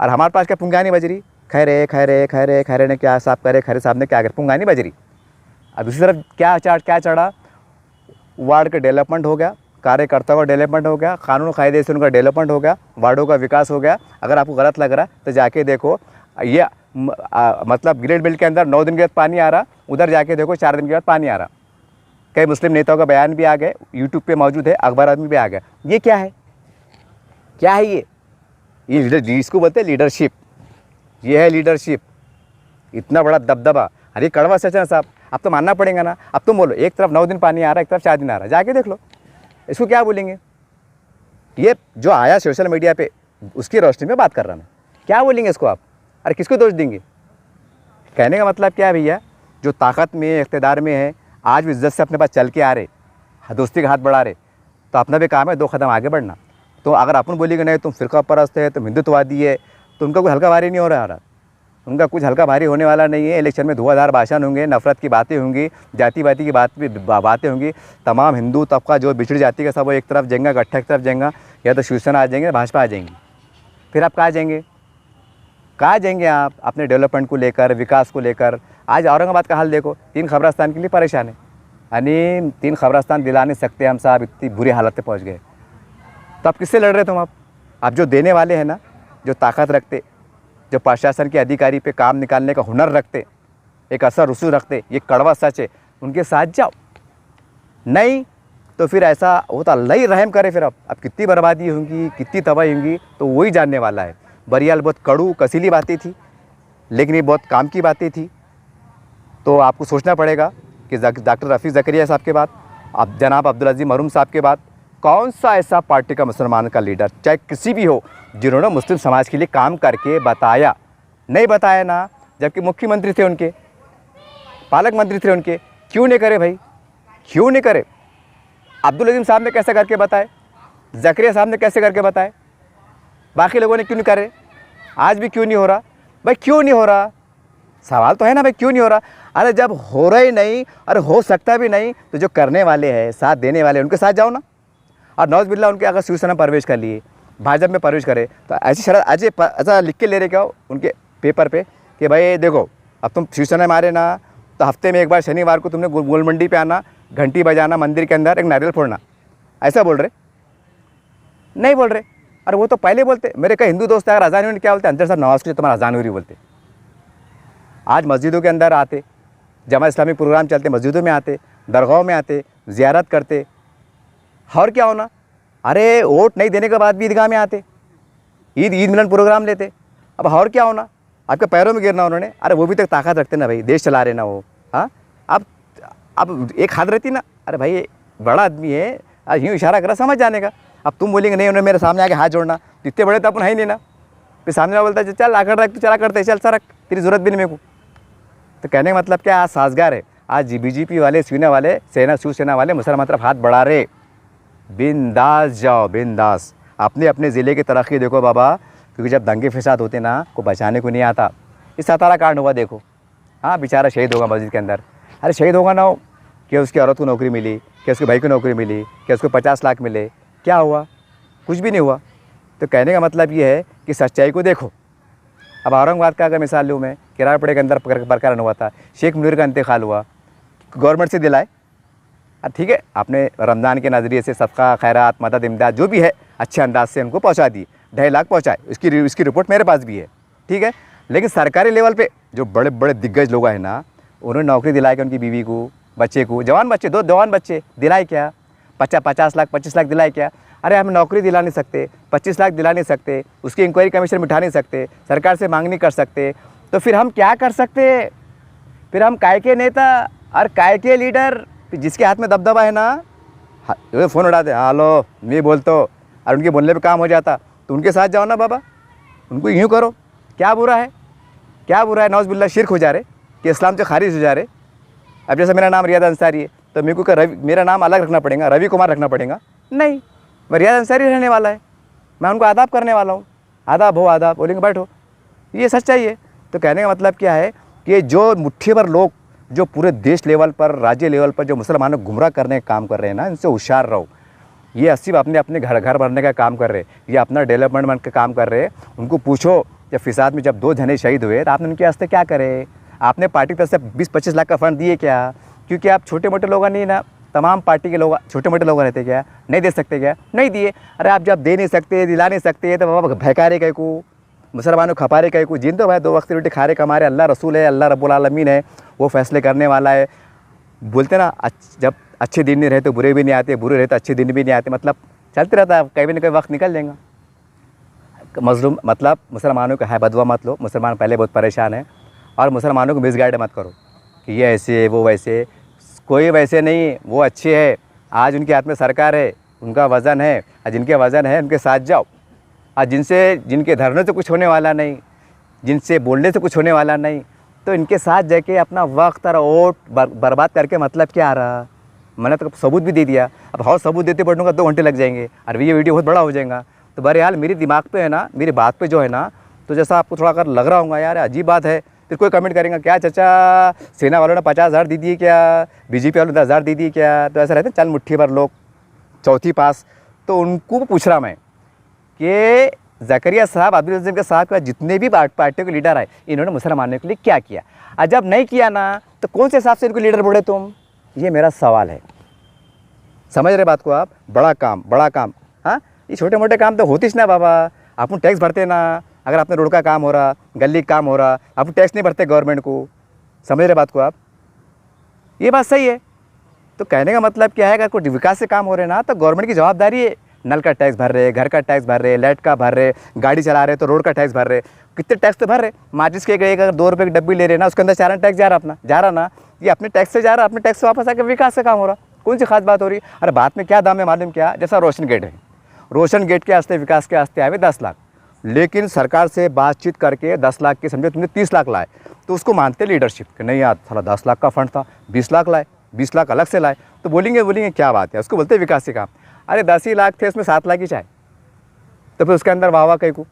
और हमारे पास क्या पुंगानी बज रही, खैरे ने क्या साहब करे, खैरे साहब ने क्या करे, पुंगानी बज रही। अब दूसरी तरफ क्या चढ़ा, वार्ड का डेवलपमेंट हो गया, कार्यकर्ताओं का डेवलपमेंट हो गया, कानून कायदे से उनका डेवलपमेंट हो गया, वार्डों का विकास हो गया। अगर आपको गलत लग रहा तो जाके देखो, ये मतलब ग्रेड बिल के अंदर 9 दिन के बाद पानी आ रहा, उधर जाके देखो 4 दिन के बाद पानी आ रहा। कई मुस्लिम नेताओं का बयान भी आ गए, यूट्यूब पे मौजूद है, अखबार में भी आ गया। ये क्या है ये लीडर, इसको बोलते हैं लीडरशिप। ये है लीडरशिप, इतना बड़ा दबदबा। अरे कड़वा सच है साहब, अब तो मानना पड़ेगा ना। अब तुम बोलो एक तरफ 9 दिन पानी आ रहा है, एक तरफ 4 दिन आ रहा है, जाके देख लो, इसको क्या बोलेंगे? ये जो आया सोशल मीडिया पे उसकी रोशनी में बात कर रहा मैं, क्या बोलेंगे इसको आप? अरे किसको दोष देंगे? कहने का मतलब क्या है भैया, जो ताकत में, इक़्तिदार में है, आज भी इज्जत से अपने पास चल के आ रहे, दोस्ती का हाथ बढ़ा रहे, तो अपना भी काम है 2 कदम आगे बढ़ना। तो अगर अपन बोलेंगे नहीं तुम फ़िरका परस्त है, तुम हिंदुत्ववादी है, तो उनका कोई हल्का भारी नहीं हो रहा, उनका कुछ हल्का भारी होने वाला नहीं है। इलेक्शन में धुआंधार भाषण होंगे, नफरत की बातें होंगी, जाति-वाती की बातें होंगी। तमाम हिंदू तबका जो बिछड़ी जाति का सब वो एक तरफ जाएंगे, गट्ठा एक तरफ जाएंगे, या तो शिवसेना आ जाएंगे, भाजपा आ जाएंगी। फिर आप कहाँ जाएंगे आप अपने डेवलपमेंट को लेकर, विकास को लेकर? आज औरंगाबाद का हाल देखो, 3 कब्रिस्तान के लिए परेशान है, यानी 3 कब्रिस्तान दिला नहीं सकते हम साहब, इतनी बुरी हालत पे पहुँच गए। तो आप किससे लड़ रहे तुम? आप जो देने वाले हैं ना, जो ताकत रखते, जो प्रशासन के अधिकारी पे काम निकालने का हुनर रखते, एक असर रसूख रखते, ये कड़वा सच है, उनके साथ जाओ। नहीं तो फिर ऐसा होता, अल्लाह ही रहम करे। फिर अब कितनी बर्बादी होंगी, कितनी तबाही होंगी, तो वही जानने वाला है। बहरहाल बहुत कड़ू कसीली बातें थी, लेकिन ये बहुत काम की बातें थी। तो आपको सोचना पड़ेगा कि डॉक्टर रफ़ीक ज़करिया साहब के बाद, अब जनाब अब्दुल अज़ीज़ मरहूम साहब के बाद कौन सा ऐसा पार्टी का मुसलमान का लीडर, चाहे किसी भी हो, जिन्होंने मुस्लिम समाज के लिए काम करके बताया। नहीं बताया ना, जबकि मुख्यमंत्री थे उनके, पालक मंत्री थे उनके, क्यों नहीं करे भाई, क्यों नहीं करे? अब्दुल अज़ीज़ साहब ने कैसे करके बताए, ज़करिया साहब ने कैसे करके बताए, बाकी लोगों ने क्यों नहीं करे? आज भी क्यों नहीं हो रहा भाई? क्यों नहीं हो रहा? सवाल तो है ना भाई, क्यों नहीं हो रहा? अरे जब हो रहा ही नहीं, अरे हो सकता भी नहीं, तो जो करने वाले हैं, साथ देने वाले, उनके साथ जाओ ना। और नौज़-बिल्ला उनके अगर शिवसेना प्रवेश कर लिए, भाजपा में प्रवेश करे, तो ऐसी शरत आज ऐसा लिख के ले रहे क्या हो उनके पेपर पे कि भाई देखो, अब तुम शिवसेना में आ रहे ना, तो हफ्ते में एक बार शनिवार को तुमने गोल मंडी पे आना, घंटी बजाना, मंदिर के अंदर एक नारियल फोड़ना। ऐसा बोल रहे? नहीं बोल रहे। अरे वो तो पहले बोलते। मेरे कई हिंदू दोस्त अगर अजान हुई क्या बोलते? अंदर साहब नवाज के तुम्हारा अजान हुई बोलते। आज मस्जिदों के अंदर आते, जमा इस्लामी प्रोग्राम चलते, मस्जिदों में आते, दरगाहों में आते, ज़ियारत करते, और क्या होना? अरे वोट नहीं देने के बाद भी ईदगाह में आते, ईद मिलन प्रोग्राम लेते। अब और क्या होना? आपके पैरों में गिरना उन्होंने। अरे वो भी तक ताकत रखते ना भाई, देश चला रहे ना वो। हाँ, अब एक हाथ रहती ना, अरे भाई बड़ा आदमी है, आज यूँ इशारा करा समझ जाने का। अब तुम बोलेंगे नहीं, उन्होंने मेरे सामने आके हाथ जोड़ना, इतने बड़े तो अपन है ही नहीं ना। फिर सामने वाला बोलता है चल आकर रख, तो चला करते, चल सरक, तेरी ज़रूरत भी नहीं मेरे को। तो कहने का मतलब क्या? आज साजगार है, आज बीजेपी वाले, शिवसेना वाले मुसलमान तरफ हाथ बढ़ा रहे। बिंदास जाओ, बिंदास। अपने अपने ज़िले की तरक्की देखो बाबा, क्योंकि जब दंगे फसाद होते ना, को बचाने को नहीं आता। इस सतारा कांड हुआ देखो, हाँ बेचारा शहीद होगा मस्जिद के अंदर। अरे शहीद होगा ना हो कि उसकी औरत को नौकरी मिली, कि उसके भाई को नौकरी मिली, कि उसको 50 लाख मिले, क्या हुआ? कुछ भी नहीं हुआ। तो कहने का मतलब ये है कि सच्चाई को देखो। अब औरंगाबाद का अगर मिसाल लूँ मैं, किराड़पड़े के अंदर प्रकरण हुआ था, शेख मुनीर का इंतकाल हुआ, गवर्नमेंट से दिलाए। ठीक है, आपने रमज़ान के नज़रिए से सदका खैरात, मदद, इमदाद जो भी है अच्छे अंदाज से उनको पहुंचा दी, 2.5 लाख पहुंचाए। इसकी रिपोर्ट मेरे पास भी है, ठीक है। लेकिन सरकारी लेवल पे जो बड़े बड़े दिग्गज लोग हैं ना, उन्होंने नौकरी दिलाई कि उनकी बीवी को, बच्चे को, जवान बच्चे, 2 जवान बच्चे दिलाए क्या? 50 लाख 25 लाख दिलाए क्या? अरे हम नौकरी दिला नहीं सकते, 25 लाख दिला नहीं सकते, उसकी इंक्वायरी कमीशन में उठा नहीं सकते, सरकार से मांग नहीं कर सकते, तो फिर हम क्या कर सकते? फिर हम काय के नेता और काय के लीडर, जिसके हाथ में दबदबा है ना, फ़ोन उठाते, हेलो मैं बोलता हूँ, और उनके बोलने पे काम हो जाता, तो उनके साथ जाओ ना बाबा, उनको यूँ करो। क्या बुरा है? क्या बुरा है? नौज़-बिल्लाह शिर्क हो जा रहे कि इस्लाम से खारिज हो जा रहे। अब जैसे मेरा नाम रियाद अंसारी है, तो मेरे को क्या मेरा नाम अलग रखना पड़ेगा, रवि कुमार रखना पड़ेगा? नहीं, मैं रियाद अंसारी रहने वाला है, मैं उनको आदाब करने वाला हूँ। आदाब हो, आदाब बोलेंगे, बैठो, ये सच्चाई है। तो कहने का मतलब क्या है कि जो मुट्ठी भर लोग जो पूरे देश लेवल पर, राज्य लेवल पर जो मुसलमानों को गुमराह करने का काम कर रहे हैं ना, इनसे होशियार रहो। ये सिर्फ अपने घर भरने का काम कर रहे हैं, ये अपना डेवलपमेंट का काम कर रहे हैं। उनको पूछो, जब फिसाद में जब 2 जने शहीद हुए तो आपने उनके वास्ते क्या करे? आपने पार्टी की तरफ से 20-25 लाख का फंड दिए क्या? क्योंकि आप छोटे मोटे लोग नहीं ना, तमाम पार्टी के लोग छोटे मोटे लोग रहते क्या? नहीं दे सकते क्या? नहीं दिए। अरे आप जब दे नहीं सकते, दिला नहीं सकते, तो बाबा भयकारे कहीं को, मुसलमानों खपारे कहीं को, जिन तो भाई 2 वक्त की रोटी खा रहे कमा रहे, अल्लाह रसूल है, अल्लाह रब्बुल आलमीन है, वो फैसले करने वाला है। बोलते ना, जब अच्छे दिन नहीं रहते बुरे भी नहीं आते, बुरे रहते अच्छे दिन भी नहीं आते, मतलब चलते रहता है, कहीं ना कहीं वक्त निकल जाएगा। मजलूम मतलब मुसलमानों का है बदवा मत लो, मुसलमान पहले बहुत परेशान है, और मुसलमानों को मिसगाइड मत करो कि ये ऐसे वो वैसे। कोई वैसे नहीं, वो अच्छे है। आज उनके हाथ में सरकार है, उनका वज़न है, और जिनके वज़न है उनके साथ जाओ। और जिनके धरने से कुछ होने वाला नहीं, जिनसे बोलने से कुछ होने वाला नहीं, तो इनके साथ जाके अपना वक्त और वोट बर्बाद करके मतलब क्या आ रहा? मैंने तो सबूत भी दे दिया, अब और सबूत देते बैठूंगा 2 घंटे लग जाएंगे, और ये वीडियो बहुत बड़ा हो जाएगा। तो बहरहाल मेरे दिमाग पे है ना, मेरी बात पे जो है ना, तो जैसा आपको थोड़ा अगर लग रहा होगा यार अजीब बात है, फिर कोई कमेंट करेगा क्या चाचा सेना वालों ने 50,000 दे दिए क्या, बीजेपी वालों ने 10,000 दे दिए क्या? तो ऐसा रहता है, चल मुट्ठी भर लोग चौथी पास। तो उनको पूछ रहा मैं कि ज़करिया साहब, अब्दुल अज़ीज़ के साहब का जितने भी पार्टियों के लीडर आए, इन्होंने मुसलमानों के लिए क्या किया? और जब नहीं किया ना, तो कौन से हिसाब से इनको लीडर बोले तुम? ये मेरा सवाल है। समझ रहे बात को आप? बड़ा काम, हाँ, ये छोटे मोटे काम तो होतीस ना बाबा। अपन टैक्स भरते ना, अगर आपने रोड का काम हो रहा, गली का काम हो रहा, आप टैक्स नहीं भरते गवर्नमेंट को, समझ रहे बात को आप? ये बात सही है। तो कहने का मतलब क्या है, अगर कोई विकास से काम हो रहे ना तो गवर्नमेंट की जवाबदारी है। नल का टैक्स भर रहे, घर का टैक्स भर रहे, लाइट का भर रहे, गाड़ी चला रहे तो रोड का टैक्स भर रहे, कितने टैक्स तो भर रहे। माचिस के एक अगर 2 रुपये की डब्बी ले रहे ना, उसके अंदर चारण टैक्स जा रहा, अपना जा रहा ना, ये अपने टैक्स से जा रहा, अपने टैक्स से वापस आकर विकास से काम हो रहा। कौन सी खास बात हो रही? अरे बात में क्या दाम है मालूम क्या? जैसा रोशन गेट है, रोशन गेट के वास्ते विकास के वास्ते आए 10 लाख, लेकिन सरकार से बातचीत करके 10 लाख के समझो तुमने 30 लाख लाए, तो उसको मानते लीडरशिप कि नहीं यार साला 10 लाख का फंड था, 20 लाख लाए, 20 लाख अलग से लाए, तो बोलेंगे क्या बात है, उसको बोलते हैं विकास के काम। अरे 10 ही लाख थे, उसमें 7 लाख ही चाहे, तो फिर उसके अंदर वाह कहीं को,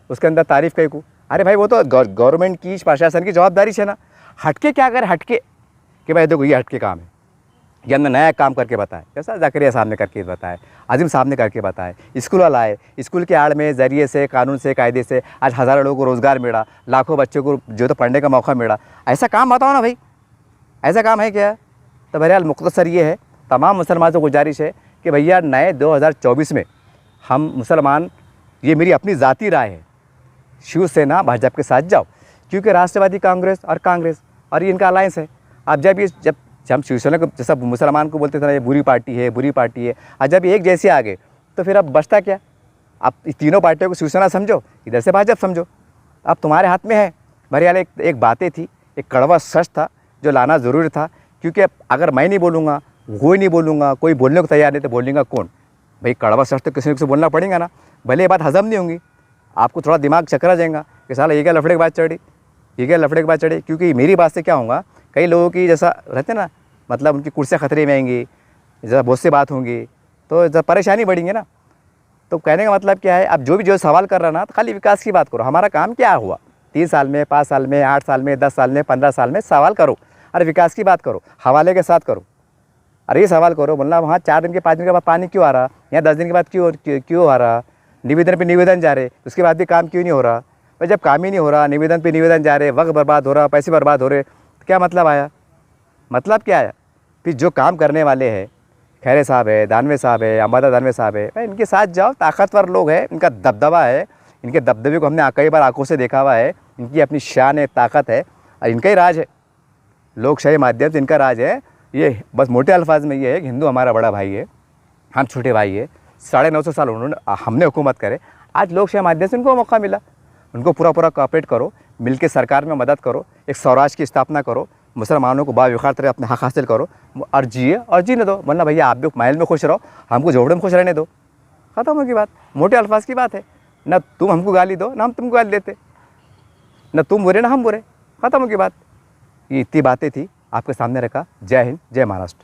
उसके अंदर तारीफ कहीं को। अरे भाई वो तो गवर्नमेंट की, प्रशासन की जवाबदारी है ना। हटके क्या करे, हटके कि भाई देखो ये हटके काम है, ये हमने नया काम करके बताया, जैसा ज़ाकरिया साहब ने करके बताया, आज़िम साहब ने करके बताया, स्कूल वाला आए, स्कूल के आड़ में ज़रिए से, कानून से, कायदे से आज हज़ारों लोगों को रोज़गार मिला, लाखों बच्चों को जो तो पढ़ने का मौका मिला। ऐसा काम बताओ ना भाई, ऐसा काम है क्या? तो बहरहाल मुख्तसर ये है, तमाम मुसलमानों से गुजारिश है कि भैया नए 2024 में हम मुसलमान, ये मेरी अपनी ज़ाती राय है, शिवसेना भाजपा के साथ जाओ, क्योंकि राष्ट्रवादी कांग्रेस और ये इनका अलायंस है। अब जब हम शिवसेना को जैसा मुसलमान को बोलते थे ना ये बुरी पार्टी है, बुरी पार्टी है, और जब ये एक जैसे आ गए तो फिर अब बचता क्या? आप तीनों पार्टियों को शिवसेना समझो, इधर से भाजपा समझो, अब तुम्हारे हाथ में है। बहरहाल एक बातें थी, एक कड़वा सच था जो लाना ज़रूरी था, क्योंकि अगर मैं नहीं बोलूँगा, कोई नहीं बोलूँगा, कोई बोलने को तैयार नहीं तो बोलेगा कौन? भाई कड़वा सच तो किसी न किसी बोलना पड़ेगा ना, भले ये बात हजम नहीं होंगी, आपको थोड़ा दिमाग चकरा जाएगा कि साला ये क्या लफड़े की बात चढ़ी, ये क्या लफड़े की बात चढ़ी। क्योंकि मेरी बात से क्या होगा, कई लोगों की जैसा रहते ना, मतलब उनकी कुर्सियाँ खतरे में आएंगी, जैसा बहुत से बात होंगी तो जब परेशानी बढ़ेंगे ना। तो कहने का मतलब क्या है, अब जो सवाल कर रहा ना तो खाली विकास की बात करो, हमारा काम क्या हुआ 3 साल में, 5 साल में, 8 साल में, 10 साल में, 15 साल में, सवाल करो। अरे विकास की बात करो, हवाले के साथ करो। अरे ये सवाल करो, बोलना वहाँ 4 दिन के 5 दिन के बाद पानी क्यों आ रहा, यहाँ 10 दिन के बाद क्यों आ रहा, निवेदन पे निवेदन जा रहे, उसके बाद भी काम क्यों नहीं हो रहा। भाई जब काम ही नहीं हो रहा, निवेदन पे निवेदन जा रहे, वक्त बर्बाद हो रहा, पैसे बर्बाद हो रहे, तो क्या मतलब आया? मतलब क्या आया? फिर जो काम करने वाले हैं, खैरे साहब है, दानवे साहब है, अम्बादा दानवे साहब है, भाई इनके साथ जाओ, ताकतवर लोग हैं, इनका दबदबा है, इनके दबदबे को हमने कई बार आंखों से देखा हुआ है, इनकी अपनी शान है, ताकत है, और इनका ही राज है, लोकशाही माध्यम से इनका राज है। ये बस मोटे अल्फाज में ये है कि हिंदू हमारा बड़ा भाई है, हम छोटे भाई है, 950 साल हमने हुकूमत करे, आज लोकशाही माध्यम से उनको मौका मिला, उनको पूरा कोऑपरेट करो, मिलकर सरकार में मदद करो, एक स्वराज की स्थापना करो, मुसलमानों को बावखार तरह अपने हक हासिल करो, और जिए और जीने दो। वरना भैया आप भी महल में खुश रहो, हमको झोपड़े में खुश रहने दो, ख़त्म होगी बात। मोटे अल्फाज की बात है, ना तुम हमको गाली दो ना हम तुमको गाली देते, ना तुम बुरे ना हम बुरे, ख़त्म होगी बात। ये इतनी बातें थी, आपके सामने रखा। जय हिंद, जय महाराष्ट्र।